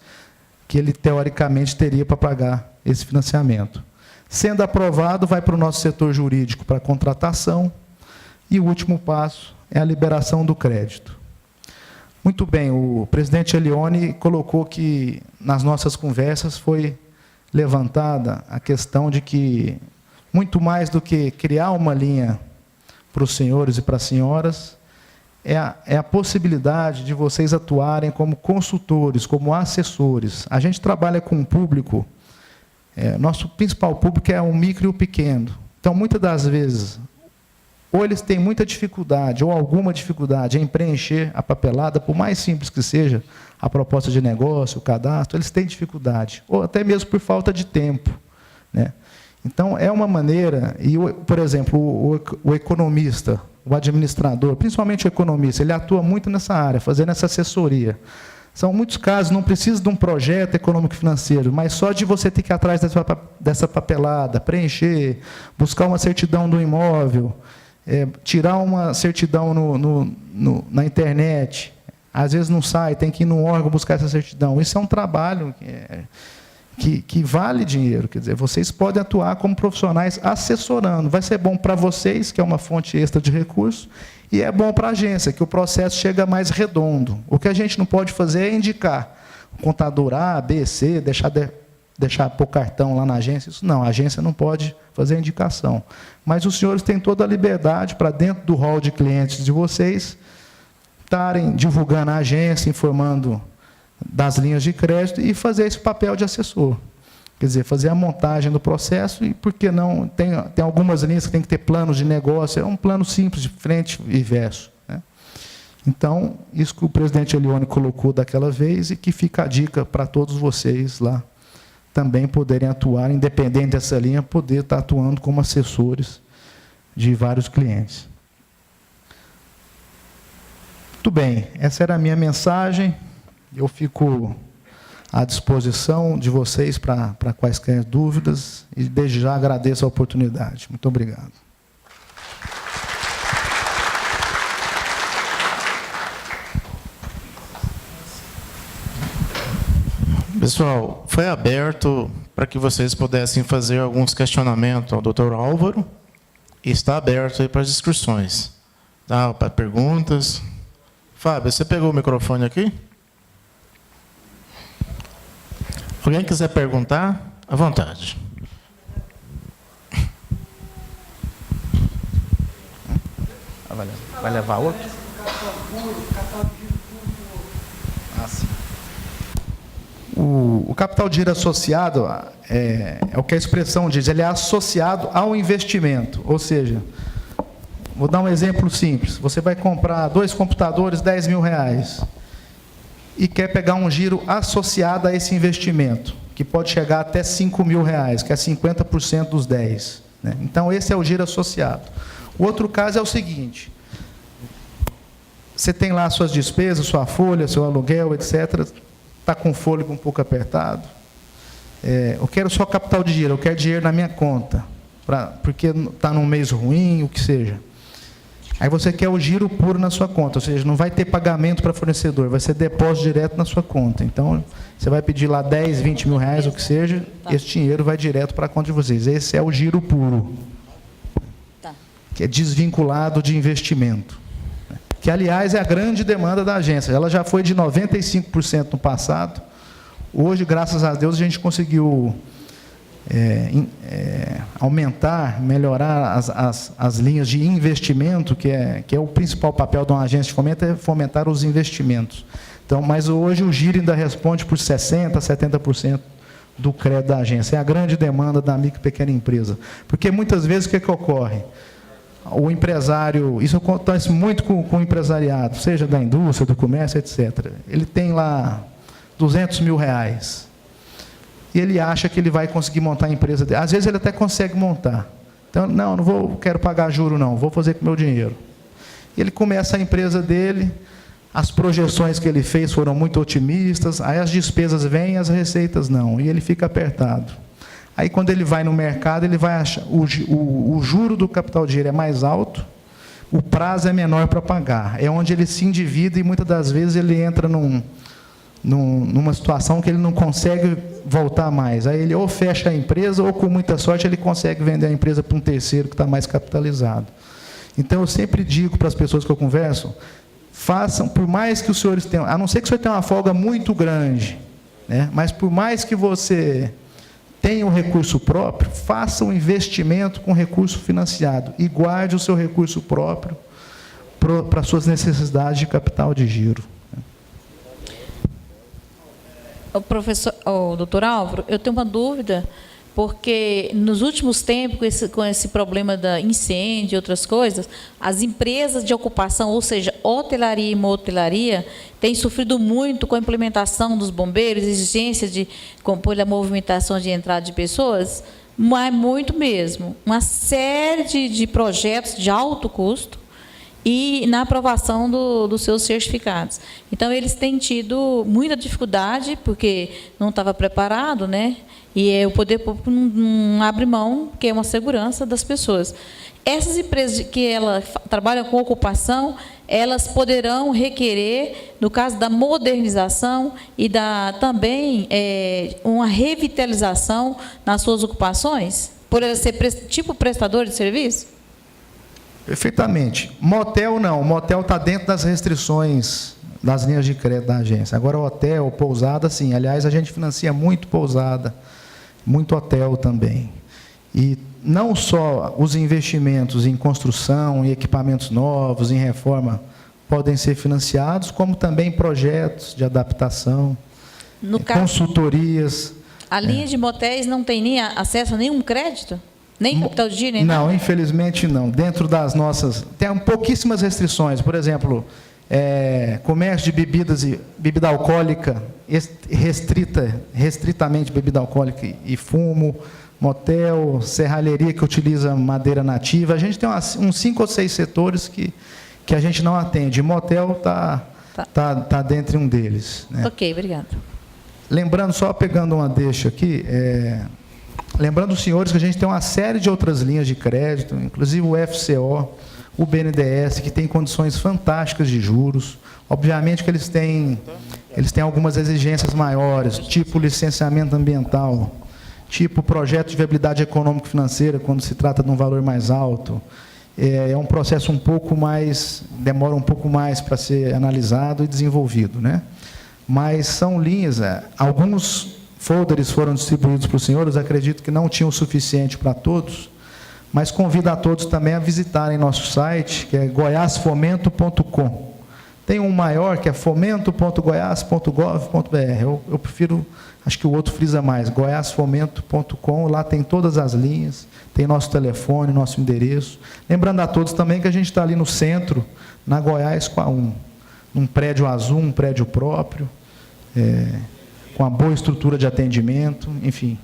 que ele, teoricamente, teria para pagar esse financiamento. Sendo aprovado, vai para o nosso setor jurídico para contratação, e o último passo é a liberação do crédito. Muito bem, o presidente Elione colocou que, nas nossas conversas, foi levantada a questão de que, muito mais do que criar uma linha para os senhores e para as senhoras, é a possibilidade de vocês atuarem como consultores, como assessores. A gente trabalha com um público, nosso principal público é o micro e o pequeno. Então, muitas das vezes, ou eles têm muita dificuldade, ou alguma dificuldade em preencher a papelada, por mais simples que seja a proposta de negócio, o cadastro, eles têm dificuldade, ou até mesmo por falta de tempo, né? Então, é uma maneira, e, por exemplo, o economista, o administrador, principalmente o economista, ele atua muito nessa área, fazendo essa assessoria. São muitos casos, não precisa de um projeto econômico-financeiro, mas só de você ter que ir atrás dessa papelada, preencher, buscar uma certidão do imóvel, tirar uma certidão na internet, às vezes não sai, tem que ir num órgão buscar essa certidão. Isso é um trabalho que vale dinheiro. Quer dizer, vocês podem atuar como profissionais assessorando. Vai ser bom para vocês, que é uma fonte extra de recursos, e é bom para a agência, que o processo chega mais redondo. O que a gente não pode fazer é indicar o contador A, B, C, deixar pôr cartão lá na agência. Isso não, a agência não pode fazer a indicação. Mas os senhores têm toda a liberdade para, dentro do hall de clientes de vocês, estarem divulgando a agência, informando das linhas de crédito e fazer esse papel de assessor. Quer dizer, fazer a montagem do processo e, por que não, tem algumas linhas que tem que ter planos de negócio, é um plano simples, de frente e verso, né? Então, isso que o presidente Elione colocou daquela vez e que fica a dica para todos vocês lá também poderem atuar, independente dessa linha, poder estar atuando como assessores de vários clientes. Muito bem, essa era a minha mensagem. Eu fico à disposição de vocês para quaisquer dúvidas e, desde já, agradeço a oportunidade. Muito obrigado. Pessoal, foi aberto para que vocês pudessem fazer alguns questionamentos ao Dr. Álvaro e está aberto aí para as discussões. Tá, para perguntas. Fábio, você pegou o microfone aqui? Alguém quiser perguntar? À vontade. Vai levar outro? O capital de giro associado é o que a expressão diz, ele é associado ao investimento. Ou seja, vou dar um exemplo simples. Você vai comprar 2 computadores, R$10 mil, e quer pegar um giro associado a esse investimento, que pode chegar até R$5 mil, que é 50% dos 10. Né? Então, esse é o giro associado. O outro caso é o seguinte: você tem lá suas despesas, sua folha, seu aluguel, etc., está com o fôlego um pouco apertado. Eu quero só capital de giro, eu quero dinheiro na minha conta, porque está num mês ruim, o que seja. Aí você quer o giro puro na sua conta, ou seja, não vai ter pagamento para fornecedor, vai ser depósito direto na sua conta. Então, você vai pedir lá 10, 20 mil reais, o que seja, esse dinheiro vai direto para a conta de vocês. Esse é o giro puro, que é desvinculado de investimento. Que, aliás, é a grande demanda da agência. Ela já foi de 95% no passado. Hoje, graças a Deus, a gente conseguiu aumentar, melhorar as linhas de investimento, que é o principal papel de uma agência de fomento, é fomentar os investimentos. Então, mas hoje o giro ainda responde por 60%, 70% do crédito da agência. É a grande demanda da micro e pequena empresa. Porque, muitas vezes, o que ocorre? O empresário, isso acontece muito com o empresariado, seja da indústria, do comércio, etc. Ele tem lá R$200 mil. E ele acha que ele vai conseguir montar a empresa dele. Às vezes ele até consegue montar. Então, não quero pagar juro não, vou fazer com o meu dinheiro. Ele começa a empresa dele, as projeções que ele fez foram muito otimistas, aí as despesas vêm, as receitas não, e ele fica apertado. Aí, quando ele vai no mercado, ele vai achar o juro do capital de giro é mais alto, o prazo é menor para pagar. É onde ele se endivida e, muitas das vezes, ele entra numa situação que ele não consegue voltar mais. Aí ele ou fecha a empresa, ou, com muita sorte, ele consegue vender a empresa para um terceiro que está mais capitalizado. Então, eu sempre digo para as pessoas que eu converso, façam, por mais que os senhores tenham, a não ser que o senhor tenha uma folga muito grande, né, mas por mais que você tenha um recurso próprio, faça um investimento com recurso financiado e guarde o seu recurso próprio para suas necessidades de capital de giro. Doutor Álvaro, eu tenho uma dúvida, porque nos últimos tempos, com esse problema da incêndio e outras coisas, as empresas de ocupação, ou seja, hotelaria e motelaria, têm sofrido muito com a implementação dos bombeiros, exigência de compor a movimentação de entrada de pessoas, mas muito mesmo. Uma série de projetos de alto custo e na aprovação dos seus certificados. Então, eles têm tido muita dificuldade, porque não estava preparado, né? E o poder público não abre mão, que é uma segurança das pessoas. Essas empresas que trabalham com ocupação, elas poderão requerer, no caso da modernização e também uma revitalização nas suas ocupações, por elas ser tipo prestador de serviço? Perfeitamente. Motel não, motel está dentro das restrições das linhas de crédito da agência. Agora, hotel, pousada, sim. Aliás, a gente financia muito pousada, muito hotel também. E não só os investimentos em construção, em equipamentos novos, em reforma, podem ser financiados, como também projetos de adaptação, consultorias. A linha de motéis não tem nem acesso a nenhum crédito? Nem capital de giro, nem nada? Não, infelizmente não. Dentro das nossas... Tem pouquíssimas restrições. Por exemplo, comércio de bebida alcoólica, restritamente bebida alcoólica e fumo, motel, serralheria que utiliza madeira nativa. A gente tem uns 5 ou 6 setores que a gente não atende. Motel está dentro de um deles, né? Ok, obrigada. Lembrando, só pegando uma deixa aqui, lembrando os senhores que a gente tem uma série de outras linhas de crédito, inclusive o FCO, o BNDES, que tem condições fantásticas de juros. Obviamente que eles têm algumas exigências maiores, tipo licenciamento ambiental, tipo projeto de viabilidade econômico-financeira, quando se trata de um valor mais alto. É um processo demora um pouco mais para ser analisado e desenvolvido, né? Mas são linhas, alguns folders foram distribuídos para os senhores, acredito que não tinham o suficiente para todos, mas convido a todos também a visitarem nosso site, que é goiasfomento.com. Tem um maior, que é fomento.goias.gov.br. Eu prefiro, acho que o outro frisa mais, goiasfomento.com, lá tem todas as linhas, tem nosso telefone, nosso endereço. Lembrando a todos também que a gente está ali no centro, na Goiás com a 1, num prédio azul, um prédio próprio, com uma boa estrutura de atendimento, enfim.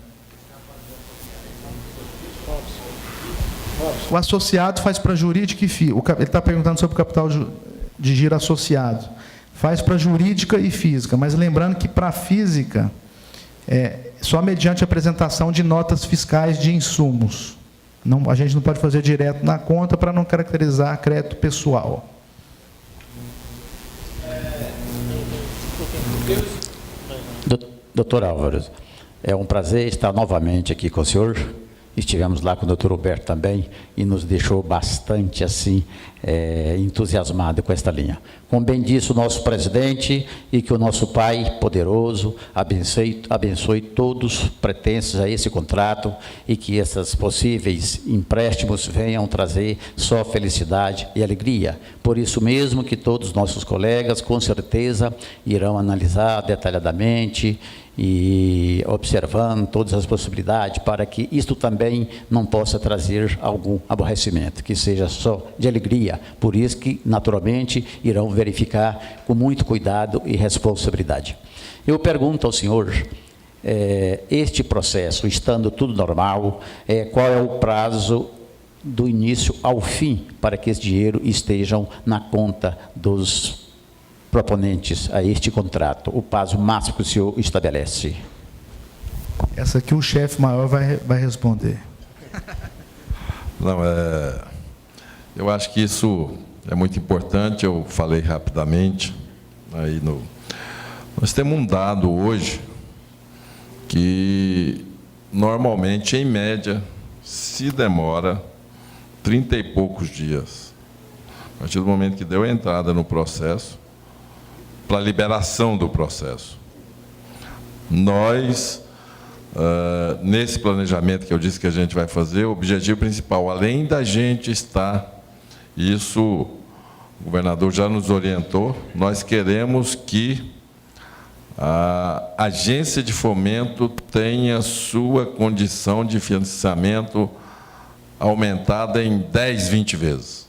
O associado faz para jurídica e física. Ele está perguntando sobre o capital de giro associado. Faz para jurídica e física, mas lembrando que para física, só mediante apresentação de notas fiscais de insumos. A gente não pode fazer direto na conta para não caracterizar crédito pessoal. Doutor Álvares, é um prazer estar novamente aqui com o senhor. Estivemos lá com o doutor Roberto também e nos deixou bastante assim entusiasmado com esta linha. Como bem disse o nosso presidente, e que o nosso Pai poderoso abençoe todos pretensos a esse contrato e que esses possíveis empréstimos venham trazer só felicidade e alegria. Por isso mesmo que todos os nossos colegas com certeza irão analisar detalhadamente e observando todas as possibilidades para que isto também não possa trazer algum aborrecimento, que seja só de alegria. Por isso que, naturalmente, irão verificar com muito cuidado e responsabilidade. Eu pergunto ao senhor, este processo, estando tudo normal, qual é o prazo do início ao fim para que esse dinheiro estejam na conta dos proponentes a este contrato, o prazo máximo que o senhor estabelece? Essa aqui o chefe maior vai responder. Não, eu acho que isso é muito importante, eu falei rapidamente. Nós temos um dado hoje que, normalmente, em média, se demora 30 e poucos dias. A partir do momento que deu a entrada no processo, para a liberação do processo. Nós, nesse planejamento que eu disse que a gente vai fazer, o objetivo principal, além da gente estar, isso o governador já nos orientou, nós queremos que a agência de fomento tenha sua condição de financiamento aumentada em 10, 20 vezes.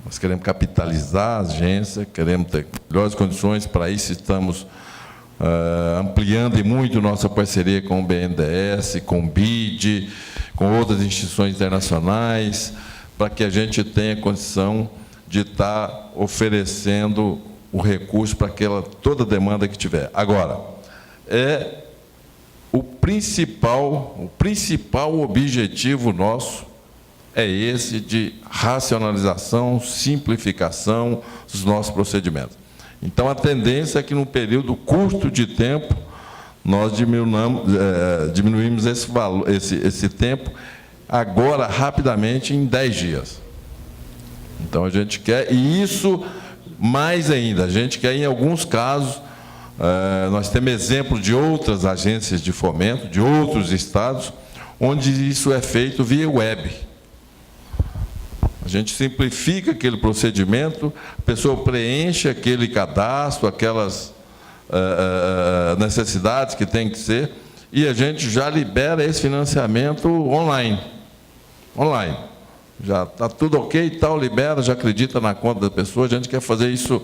Nós queremos capitalizar a agência, queremos ter melhores condições, para isso estamos ampliando e muito nossa parceria com o BNDES, com o BID, com outras instituições internacionais, para que a gente tenha condição de estar oferecendo o recurso para toda a demanda que tiver. Agora, o principal objetivo nosso é esse de racionalização, simplificação dos nossos procedimentos. Então, a tendência é que, num período curto de tempo, nós diminuímos esse tempo, agora, rapidamente, em 10 dias. Então, a gente quer, e isso, mais ainda, a gente quer, em alguns casos, nós temos exemplo de outras agências de fomento, de outros estados, onde isso é feito via web. A gente simplifica aquele procedimento, a pessoa preenche aquele cadastro, aquelas necessidades que tem que ser, e a gente já libera esse financiamento online. Já está tudo ok e tal, libera, já acredita na conta da pessoa, a gente quer fazer isso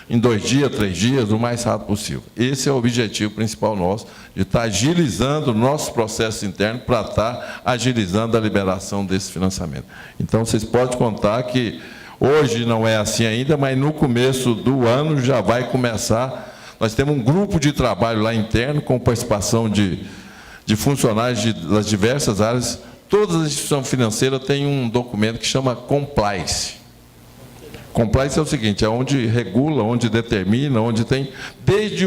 em 2 dias, 3 dias, o mais rápido possível. Esse é o objetivo principal nosso, de estar agilizando o nosso processo interno para estar agilizando a liberação desse financiamento. Então, vocês podem contar que hoje não é assim ainda, mas no começo do ano já vai começar. Nós temos um grupo de trabalho lá interno, com participação de funcionários das diversas áreas. Todas as instituições financeiras têm um documento que chama Compliance. Compliance é o seguinte, é onde regula, onde determina, onde tem, desde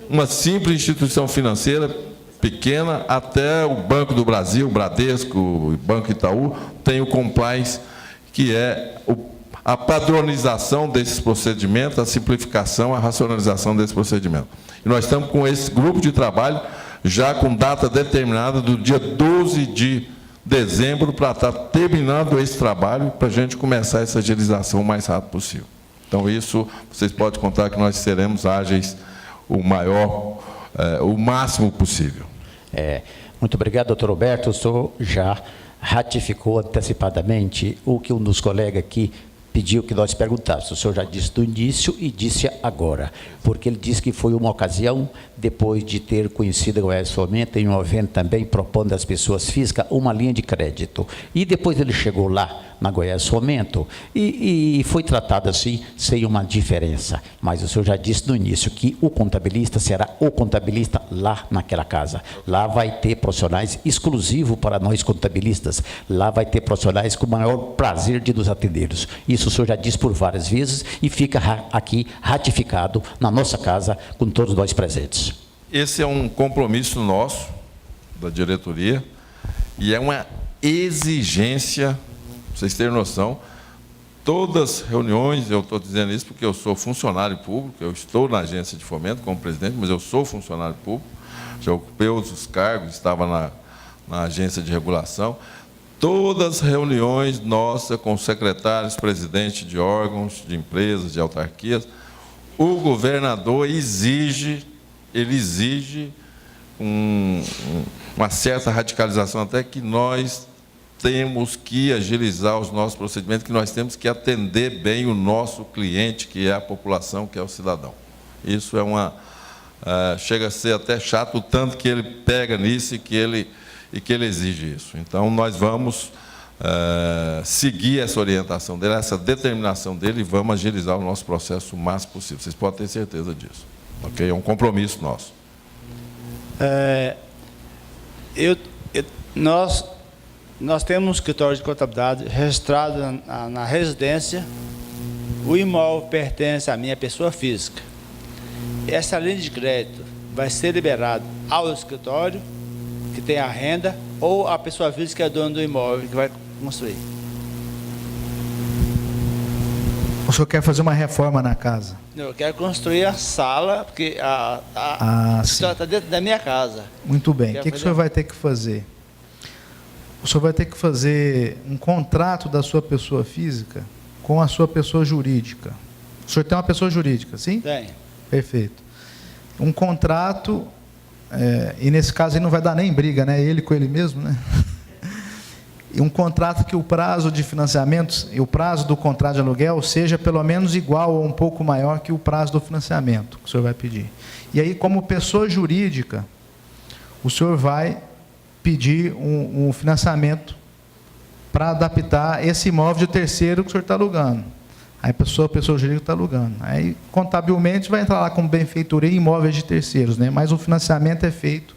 uma simples instituição financeira pequena até o Banco do Brasil, Bradesco, o Banco Itaú, tem o Compliance, que é a padronização desses procedimentos, a simplificação, a racionalização desse procedimento. E nós estamos com esse grupo de trabalho, já com data determinada do dia 12 de dezembro, para estar terminando esse trabalho, para a gente começar essa agilização o mais rápido possível. Então, isso, vocês podem contar que nós seremos ágeis o máximo possível. Muito obrigado, doutor Roberto. O senhor já ratificou antecipadamente o que um dos colegas aqui pediu que nós perguntássemos. O senhor já disse do início e disse agora, porque ele disse que foi uma ocasião, depois de ter conhecido a Goiás Fomento, em um evento também, propondo às pessoas físicas uma linha de crédito. E depois ele chegou lá, na Goiás Fomento, e foi tratado assim, sem uma diferença. Mas o senhor já disse no início que o contabilista será o contabilista lá naquela casa. Lá vai ter profissionais exclusivos para nós contabilistas. Lá vai ter profissionais com o maior prazer de nos atender. Isso o senhor já disse por várias vezes e fica aqui ratificado na nossa casa com todos nós presentes. Esse é um compromisso nosso, da diretoria, e é uma exigência. Vocês terem noção, todas as reuniões, eu estou dizendo isso porque eu sou funcionário público, eu estou na agência de fomento como presidente, mas eu sou funcionário público, já ocupei outros cargos, estava na agência de regulação. Todas as reuniões nossas com secretários, presidentes de órgãos, de empresas, de autarquias, o governador exige uma certa radicalização, até que nós temos que agilizar os nossos procedimentos, que nós temos que atender bem o nosso cliente, que é a população, que é o cidadão. Isso chega a ser até chato, o tanto que ele pega nisso e que ele exige isso. Então, nós vamos seguir essa orientação dele, essa determinação dele, e vamos agilizar o nosso processo o máximo possível. Vocês podem ter certeza disso. Okay? É um compromisso nosso. Nós temos um escritório de contabilidade registrado na residência. O imóvel pertence à minha pessoa física. Essa linha de crédito vai ser liberada ao escritório, que tem a renda, ou a pessoa física que é dona do imóvel, que vai construir. O senhor quer fazer uma reforma na casa? Eu quero construir a sala, porque está dentro da minha casa. Muito bem. O que o senhor vai ter que fazer? O senhor vai ter que fazer um contrato da sua pessoa física com a sua pessoa jurídica. O senhor tem uma pessoa jurídica, sim? Tem. Perfeito. Um contrato, e nesse caso ele não vai dar nem briga, né? Ele com ele mesmo, né? E um contrato que o prazo de financiamento e o prazo do contrato de aluguel seja pelo menos igual ou um pouco maior que o prazo do financiamento que o senhor vai pedir. E aí, como pessoa jurídica, o senhor vai pedir um financiamento para adaptar esse imóvel de terceiro que o senhor está alugando. Aí a pessoa jurídica está alugando. Aí, contabilmente, vai entrar lá como benfeitoria e imóveis de terceiros, né? Mas o financiamento é feito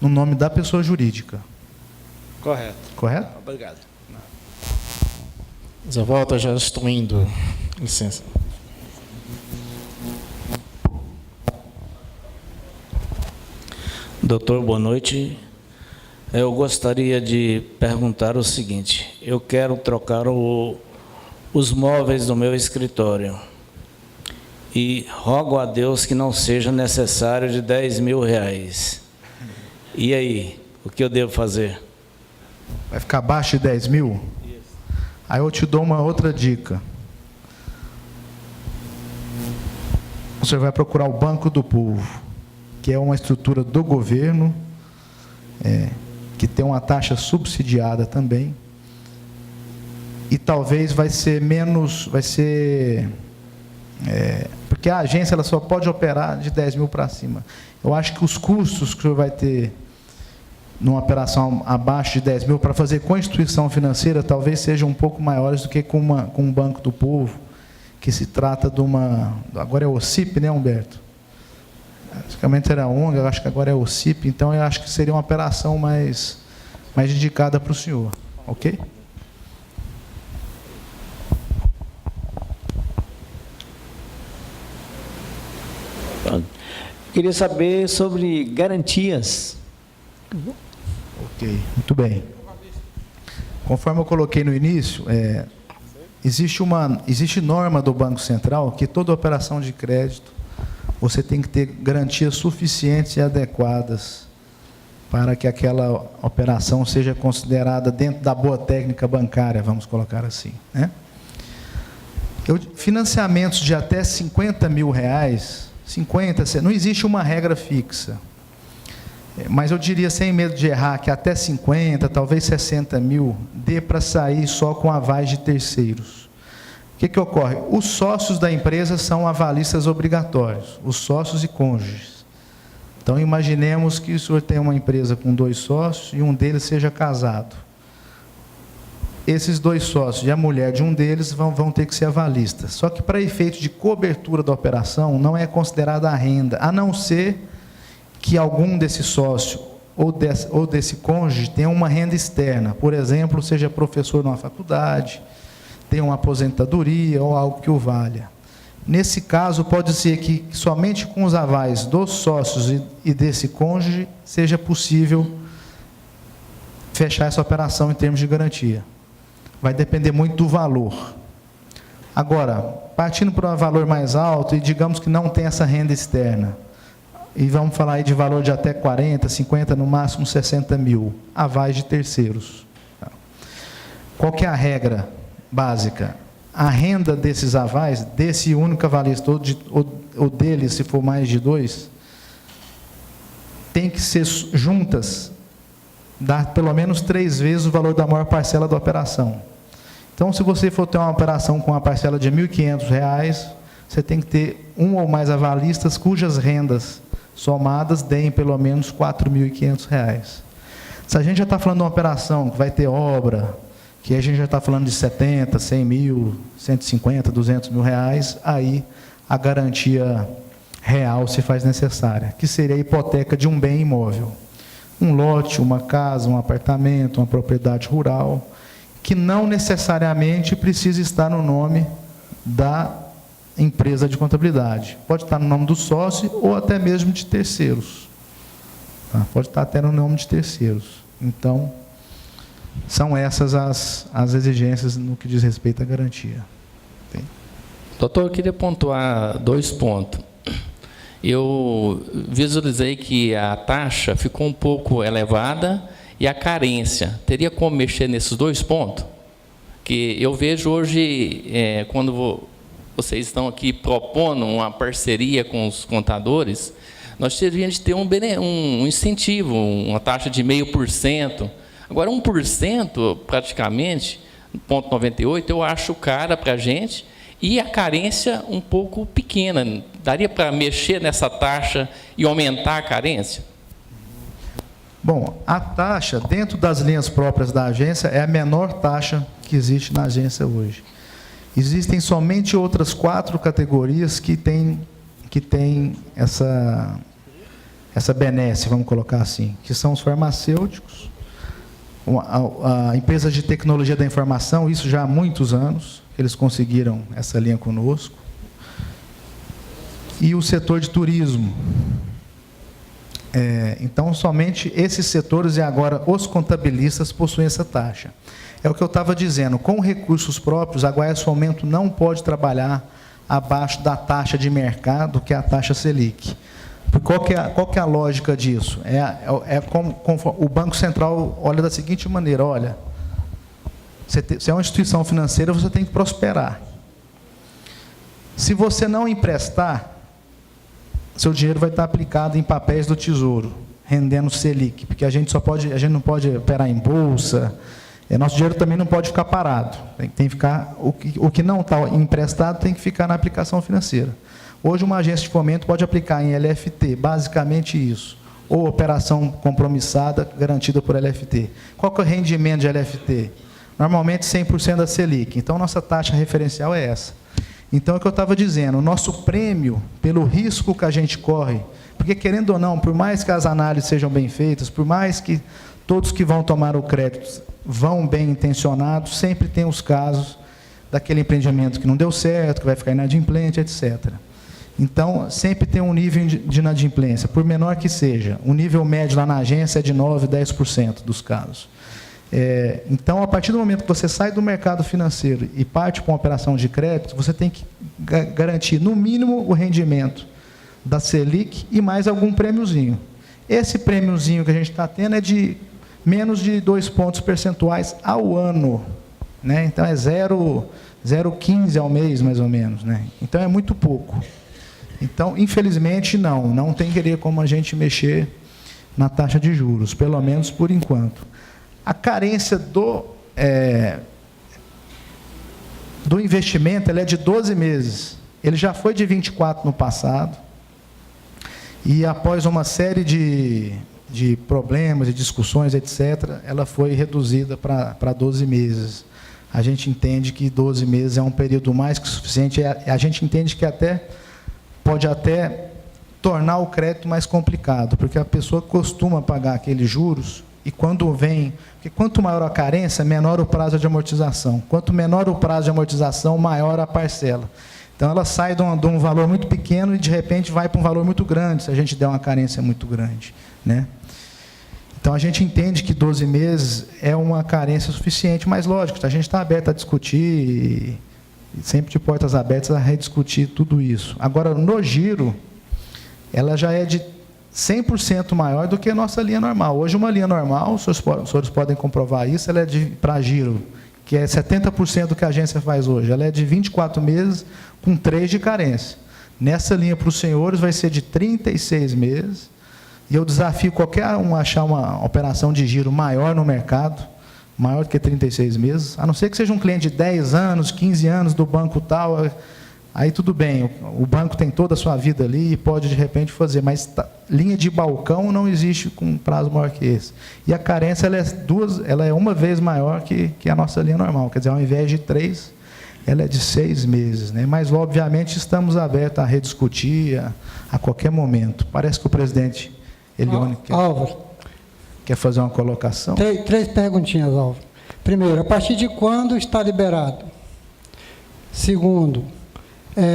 no nome da pessoa jurídica. Correto. Correto? Obrigado. Zé Walter, já estou indo. Licença. Doutor, boa noite. Eu gostaria de perguntar o seguinte: eu quero trocar os móveis do meu escritório e rogo a Deus que não seja necessário de R$10.000. E aí, o que eu devo fazer? Vai ficar abaixo de 10 mil? Isso. Aí eu te dou uma outra dica. Você vai procurar o Banco do Povo, que é uma estrutura do governo, que tem uma taxa subsidiada também, e talvez vai ser menos, porque a agência ela só pode operar de 10 mil para cima. Eu acho que os custos que o senhor vai ter numa operação abaixo de 10 mil para fazer com a instituição financeira talvez sejam um pouco maiores do que com um Banco do Povo, que se trata de uma... Agora é o OCIP, né, Humberto? Basicamente era a ONG, eu acho que agora é o OCIP, então eu acho que seria uma operação mais indicada para o senhor, ok? Queria saber sobre garantias. Ok, muito bem. Conforme eu coloquei no início, existe norma do Banco Central que toda operação de crédito você tem que ter garantias suficientes e adequadas para que aquela operação seja considerada dentro da boa técnica bancária, vamos colocar assim, né? Financiamentos de até R$50 mil, não existe uma regra fixa. Mas eu diria, sem medo de errar, que até 50, talvez 60 mil, dê para sair só com avais de terceiros. O que ocorre? Os sócios da empresa são avalistas obrigatórios, os sócios e cônjuges. Então, imaginemos que o senhor tem uma empresa com 2 sócios e um deles seja casado. Esses 2 sócios e a mulher de um deles vão ter que ser avalistas. Só que, para efeito de cobertura da operação, não é considerada a renda, a não ser que algum desse sócio ou desse cônjuge tenha uma renda externa, por exemplo, seja professor numa faculdade, tenha uma aposentadoria ou algo que o valha. Nesse caso, pode ser que somente com os avais dos sócios e desse cônjuge seja possível fechar essa operação em termos de garantia. Vai depender muito do valor. Agora, partindo para um valor mais alto, e digamos que não tem essa renda externa, e vamos falar aí de valor de até 40, 50, no máximo 60 mil, avais de terceiros. Qual que é a regra básica? A renda desses avais, desse único avalista, ou dele, se for mais de 2, tem que ser juntas, dar pelo menos 3 vezes o valor da maior parcela da operação. Então, se você for ter uma operação com uma parcela de R$ 1.500, você tem que ter um ou mais avalistas cujas rendas somadas deem pelo menos R$ 4.500. Se a gente já está falando de uma operação que vai ter obra, que a gente já está falando de 70, 100 mil, 150, 200 mil reais, aí a garantia real se faz necessária, que seria a hipoteca de um bem imóvel. Um lote, uma casa, um apartamento, uma propriedade rural, que não necessariamente precisa estar no nome da empresa de contabilidade. Pode estar no nome do sócio ou até mesmo de terceiros. Tá? Pode estar até no nome de terceiros. Então, são essas as exigências no que diz respeito à garantia. Tem? Doutor, eu queria pontuar 2 pontos. Eu visualizei que a taxa ficou um pouco elevada e a carência. Teria como mexer nesses 2 pontos? Que eu vejo hoje, quando vocês estão aqui propondo uma parceria com os contadores, nós teríamos de ter um incentivo, uma taxa de 0,5%. Agora, 1%, praticamente, 0,98%, eu acho cara para a gente, e a carência um pouco pequena. Daria para mexer nessa taxa e aumentar a carência? Bom, a taxa, dentro das linhas próprias da agência, é a menor taxa que existe na agência hoje. Existem somente outras 4 categorias que têm essa benesse, vamos colocar assim, que são os farmacêuticos, a empresa de tecnologia da informação, isso já há muitos anos, eles conseguiram essa linha conosco, e o setor de turismo. Então, somente esses setores e agora os contabilistas possuem essa taxa. É o que eu estava dizendo, com recursos próprios, a Goiás Fomento não pode trabalhar abaixo da taxa de mercado, que é a taxa Selic. Qual que é a lógica disso? Como o Banco Central olha da seguinte maneira, olha, você é uma instituição financeira, você tem que prosperar. Se você não emprestar, seu dinheiro vai estar aplicado em papéis do Tesouro, rendendo Selic, porque a gente não pode operar em bolsa, nosso dinheiro também não pode ficar parado, tem que ficar, o que não está emprestado tem que ficar na aplicação financeira. Hoje, uma agência de fomento pode aplicar em LFT, basicamente isso, ou operação compromissada garantida por LFT. Qual que é o rendimento de LFT? Normalmente 100% da Selic, então nossa taxa referencial é essa. Então, é o que eu estava dizendo, o nosso prêmio, pelo risco que a gente corre, porque, querendo ou não, por mais que as análises sejam bem feitas, por mais que todos que vão tomar o crédito vão bem intencionados, sempre tem os casos daquele empreendimento que não deu certo, que vai ficar inadimplente, etc. Então, sempre tem um nível de inadimplência, por menor que seja. O nível médio lá na agência é de 9%, 10% dos casos. Então, a partir do momento que você sai do mercado financeiro e parte para uma operação de crédito, você tem que garantir, no mínimo, o rendimento da Selic e mais algum prêmiozinho. Esse prêmiozinho que a gente está tendo é de menos de 2 pontos percentuais ao ano, né? Então, é 0,15 ao mês, mais ou menos, né? Então, é muito pouco. Então, infelizmente, não tem como a gente mexer na taxa de juros, pelo menos por enquanto. A carência do investimento ela é de 12 meses. Ele já foi de 24 no passado, e após uma série de problemas, de discussões, etc., ela foi reduzida para 12 meses. A gente entende que 12 meses é um período mais que suficiente, a gente entende que pode até tornar o crédito mais complicado, porque a pessoa costuma pagar aqueles juros, e porque quanto maior a carência, menor o prazo de amortização. Quanto menor o prazo de amortização, maior a parcela. Então, ela sai de um valor muito pequeno e, de repente, vai para um valor muito grande, se a gente der uma carência muito grande, né? Então, a gente entende que 12 meses é uma carência suficiente, mas, lógico, a gente está aberto a discutir, sempre de portas abertas a rediscutir tudo isso. Agora, no giro, ela já é de 100% maior do que a nossa linha normal. Hoje, uma linha normal, os senhores podem comprovar isso, ela é para giro, que é 70% do que a agência faz hoje. Ela é de 24 meses, com 3 de carência. Nessa linha, para os senhores, vai ser de 36 meses, e eu desafio qualquer um a achar uma operação de giro maior no mercado, maior do que 36 meses, a não ser que seja um cliente de 10 anos, 15 anos do banco tal, aí tudo bem, o banco tem toda a sua vida ali e pode, de repente, fazer, mas linha de balcão não existe com um prazo maior que esse. E a carência ela é uma vez maior que a nossa linha normal, quer dizer, ao invés de 3, ela é de 6 meses, né? Mas, obviamente, estamos abertos a rediscutir a qualquer momento. Parece que o presidente Elione quer fazer uma colocação. 3 perguntinhas, Álvaro. Primeiro, a partir de quando está liberado? Segundo,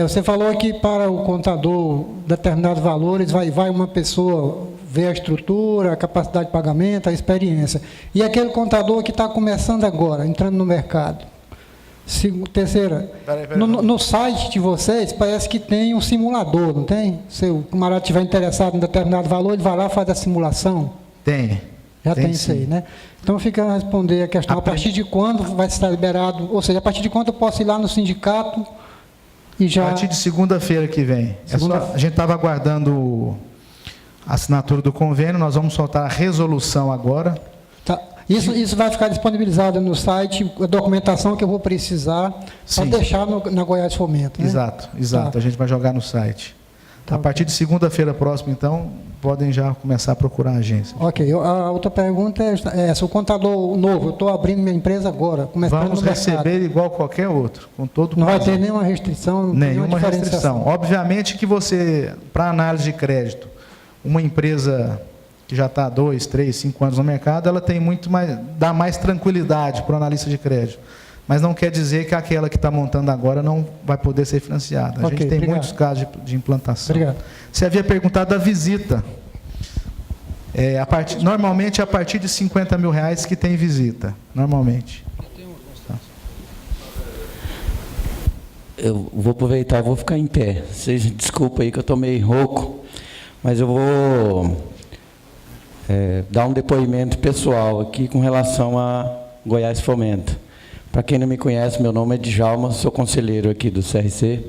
você falou que para o contador, determinados valores, vai uma pessoa ver a estrutura, a capacidade de pagamento, a experiência. E aquele contador que está começando agora, entrando no mercado? Terceira, no site de vocês, parece que tem um simulador, não tem? Se o camarada estiver interessado em determinado valor, ele vai lá e faz a simulação? Tem. Já tem isso aí, né? Então, fica a responder a questão, a partir de quando vai estar liberado, ou seja, a partir de quando eu posso ir lá no sindicato e já... A partir de segunda-feira que vem. A gente estava aguardando a assinatura do convênio, nós vamos soltar a resolução agora. Tá. Isso vai ficar disponibilizado no site, a documentação que eu vou precisar para deixar na Goiás Fomento, né? Exato. Tá. A gente vai jogar no site. A partir de segunda-feira próxima, então, podem já começar a procurar a agência. Ok. A outra pergunta é essa. O contador novo, eu estou abrindo minha empresa agora, começando Vamos no mercado. receber igual qualquer outro, com todo Não vai prazer. ter nenhuma restrição? Nenhuma diferenciação. restrição. Obviamente que você, para análise de crédito, uma empresa que já está há 2, 3, 5 anos no mercado, ela tem muito mais, dá mais tranquilidade para o analista de crédito. Mas não quer dizer que aquela que está montando agora não vai poder ser financiada. A gente tem muitos casos de implantação. Obrigado. Você havia perguntado da visita. Normalmente é a partir de R$50 mil que tem visita. Normalmente. Eu vou aproveitar, vou ficar em pé. Vocês desculpa aí que eu estou meio rouco, mas eu vou dar um depoimento pessoal aqui com relação a Goiás Fomenta. Para quem não me conhece, meu nome é Djalma, sou conselheiro aqui do CRC.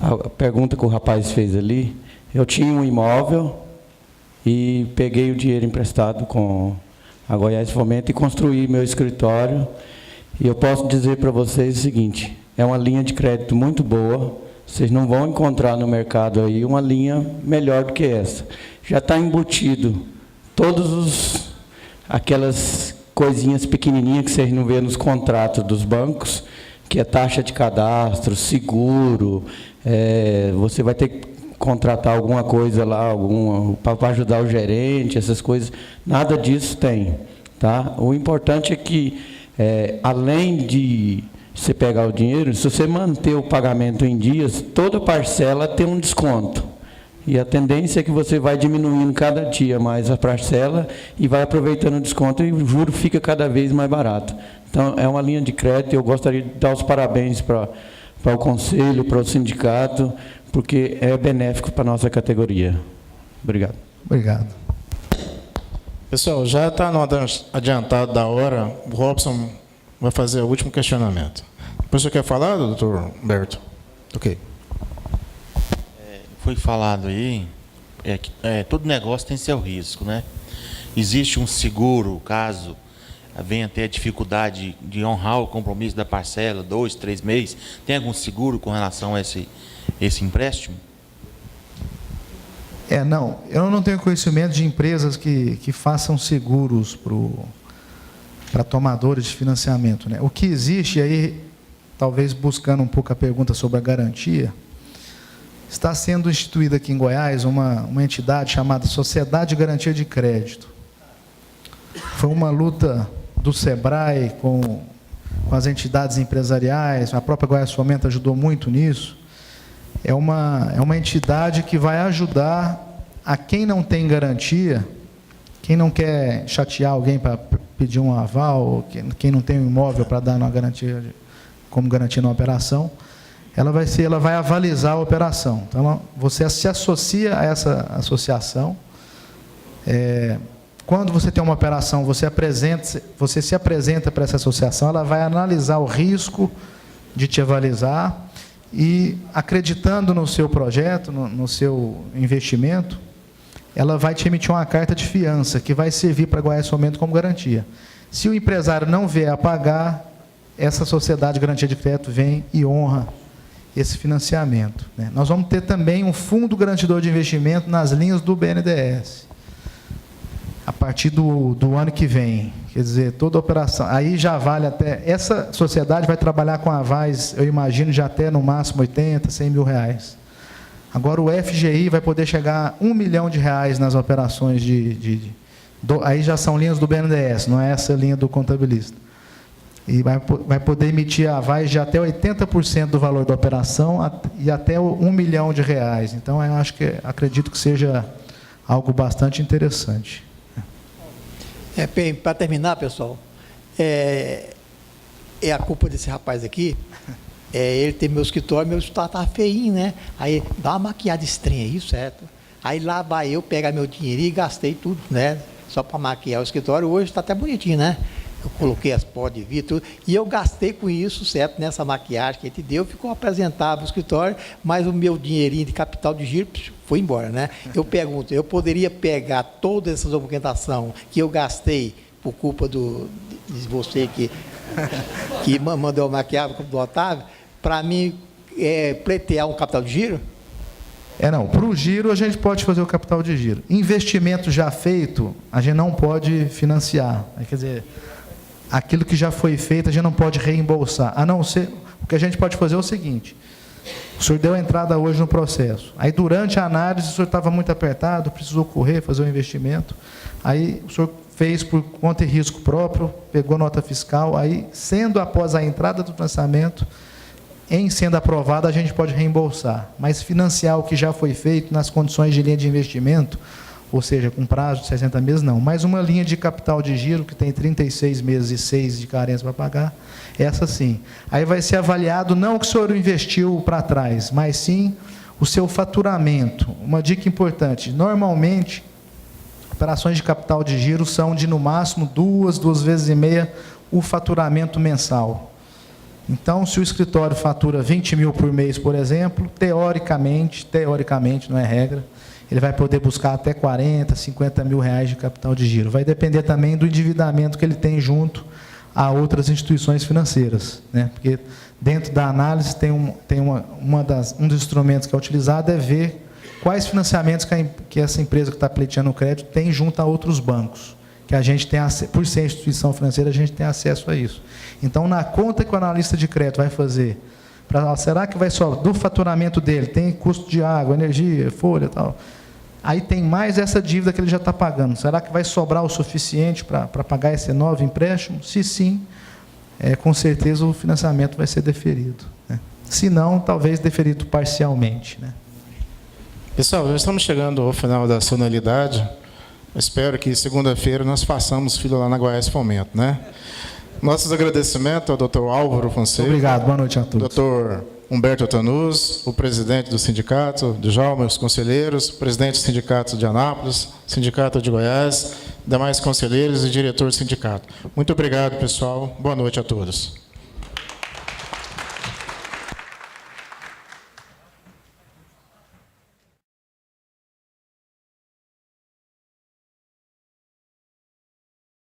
A pergunta que o rapaz fez ali, eu tinha um imóvel e peguei o dinheiro emprestado com a Goiás Fomenta e construí meu escritório. E eu posso dizer para vocês o seguinte, é uma linha de crédito muito boa, vocês não vão encontrar no mercado aí uma linha melhor do que essa. Já está embutido todos aquelas coisinhas pequenininhas que vocês não vê nos contratos dos bancos, que é taxa de cadastro, seguro, você vai ter que contratar alguma coisa lá, para ajudar o gerente, essas coisas, nada disso tem. Tá? O importante é que, além de você pegar o dinheiro, se você manter o pagamento em dias, toda parcela tem um desconto. E a tendência é que você vai diminuindo cada dia mais a parcela e vai aproveitando o desconto e o juro fica cada vez mais barato. Então, é uma linha de crédito. Eu gostaria de dar os parabéns para o Conselho, para o sindicato, porque é benéfico para a nossa categoria. Obrigado. Obrigado. Pessoal, já está no adiantado da hora. O Robson vai fazer o último questionamento. O professor quer falar, doutor Humberto? Ok. Foi falado aí que todo negócio tem seu risco, né? Existe um seguro, caso venha ter a dificuldade de honrar o compromisso da parcela, 2, 3 meses, tem algum seguro com relação a esse empréstimo? Não, eu não tenho conhecimento de empresas que façam seguros para tomadores de financiamento, né? O que existe aí, talvez buscando um pouco a pergunta sobre a garantia, está sendo instituída aqui em Goiás uma entidade chamada Sociedade de Garantia de Crédito. Foi uma luta do SEBRAE com as entidades empresariais, a própria Goiás Fomenta ajudou muito nisso. É uma entidade que vai ajudar a quem não tem garantia, quem não quer chatear alguém para pedir um aval, quem não tem um imóvel para dar uma garantia, como garantia na operação, ela vai avalizar a operação. Então, você se associa a essa associação. Quando você tem uma operação, você se apresenta para essa associação, ela vai analisar o risco de te avalizar e, acreditando no seu projeto, no seu investimento, ela vai te emitir uma carta de fiança, que vai servir para Goiás Fomento como garantia. Se o empresário não vier a pagar, essa sociedade de garantia de crédito vem e honra esse financiamento, né? Nós vamos ter também um fundo garantidor de investimento nas linhas do BNDES, a partir do ano que vem. Quer dizer, toda operação, aí já vale até, essa sociedade vai trabalhar com avais, eu imagino, já até no máximo 80, 100 mil reais. Agora o FGI vai poder chegar a R$1 milhão nas operações aí já são linhas do BNDES, não é essa linha do contabilista. E vai poder emitir avais de até 80% do valor da operação e até R$1 milhão. Então, eu acredito que seja algo bastante interessante. Para terminar, pessoal, a culpa desse rapaz aqui, ele tem meu escritório está feinho, né? Aí dá uma maquiada estranha aí, certo? Aí lá vai eu pegar meu dinheirinho e gastei tudo, né? Só para maquiar o escritório. Hoje está até bonitinho, né? Eu coloquei as pó de vidro, e eu gastei com isso, certo? Nessa maquiagem que a gente deu, ficou apresentável o escritório, mas o meu dinheirinho de capital de giro foi embora, né? Eu pergunto, eu poderia pegar toda essa documentação que eu gastei por culpa de você que mandou maquiar do Otávio, para mim pleitear um capital de giro? Não, para o giro a gente pode fazer o capital de giro. Investimento já feito, a gente não pode financiar. Quer dizer, aquilo que já foi feito, a gente não pode reembolsar. A não ser, o que a gente pode fazer é o seguinte: o senhor deu entrada hoje no processo. Aí, durante a análise, o senhor estava muito apertado, precisou correr, fazer um investimento. Aí, o senhor fez por conta e risco próprio, pegou nota fiscal. Aí, sendo após a entrada do financiamento, em sendo aprovado, a gente pode reembolsar. Mas financiar o que já foi feito nas condições de linha de investimento, ou seja, com prazo de 60 meses, não. Mas uma linha de capital de giro, que tem 36 meses e 6 de carência para pagar, essa sim. Aí vai ser avaliado não o que o senhor investiu para trás, mas sim o seu faturamento. Uma dica importante: normalmente, operações de capital de giro são de, no máximo, 2 vezes e meia o faturamento mensal. Então, se o escritório fatura 20 mil por mês, por exemplo, teoricamente, não é regra, ele vai poder buscar até 40, 50 mil reais de capital de giro. Vai depender também do endividamento que ele tem junto a outras instituições financeiras, né? Porque dentro da análise tem um dos instrumentos que é utilizado é ver quais financiamentos que essa empresa que está pleiteando o crédito tem junto a outros bancos, que a gente tem, por ser instituição financeira, a gente tem acesso a isso. Então, na conta que o analista de crédito vai fazer, será que vai só do faturamento dele, tem custo de água, energia, folha e tal, aí tem mais essa dívida que ele já está pagando, será que vai sobrar o suficiente para pagar esse novo empréstimo? Se sim, com certeza o financiamento vai ser deferido, né? Se não, talvez deferido parcialmente, né? Pessoal, já estamos chegando ao final da sonalidade. Espero que segunda-feira nós façamos fila lá na Goiás Fomento, né? Nossos agradecimentos ao Dr. Álvaro Fonseca. Obrigado, boa noite a todos. Dr. Humberto Tanus, o presidente do sindicato, Djalma, os conselheiros, presidente do sindicato de Anápolis, sindicato de Goiás, demais conselheiros e diretor do sindicato. Muito obrigado, pessoal. Boa noite a todos.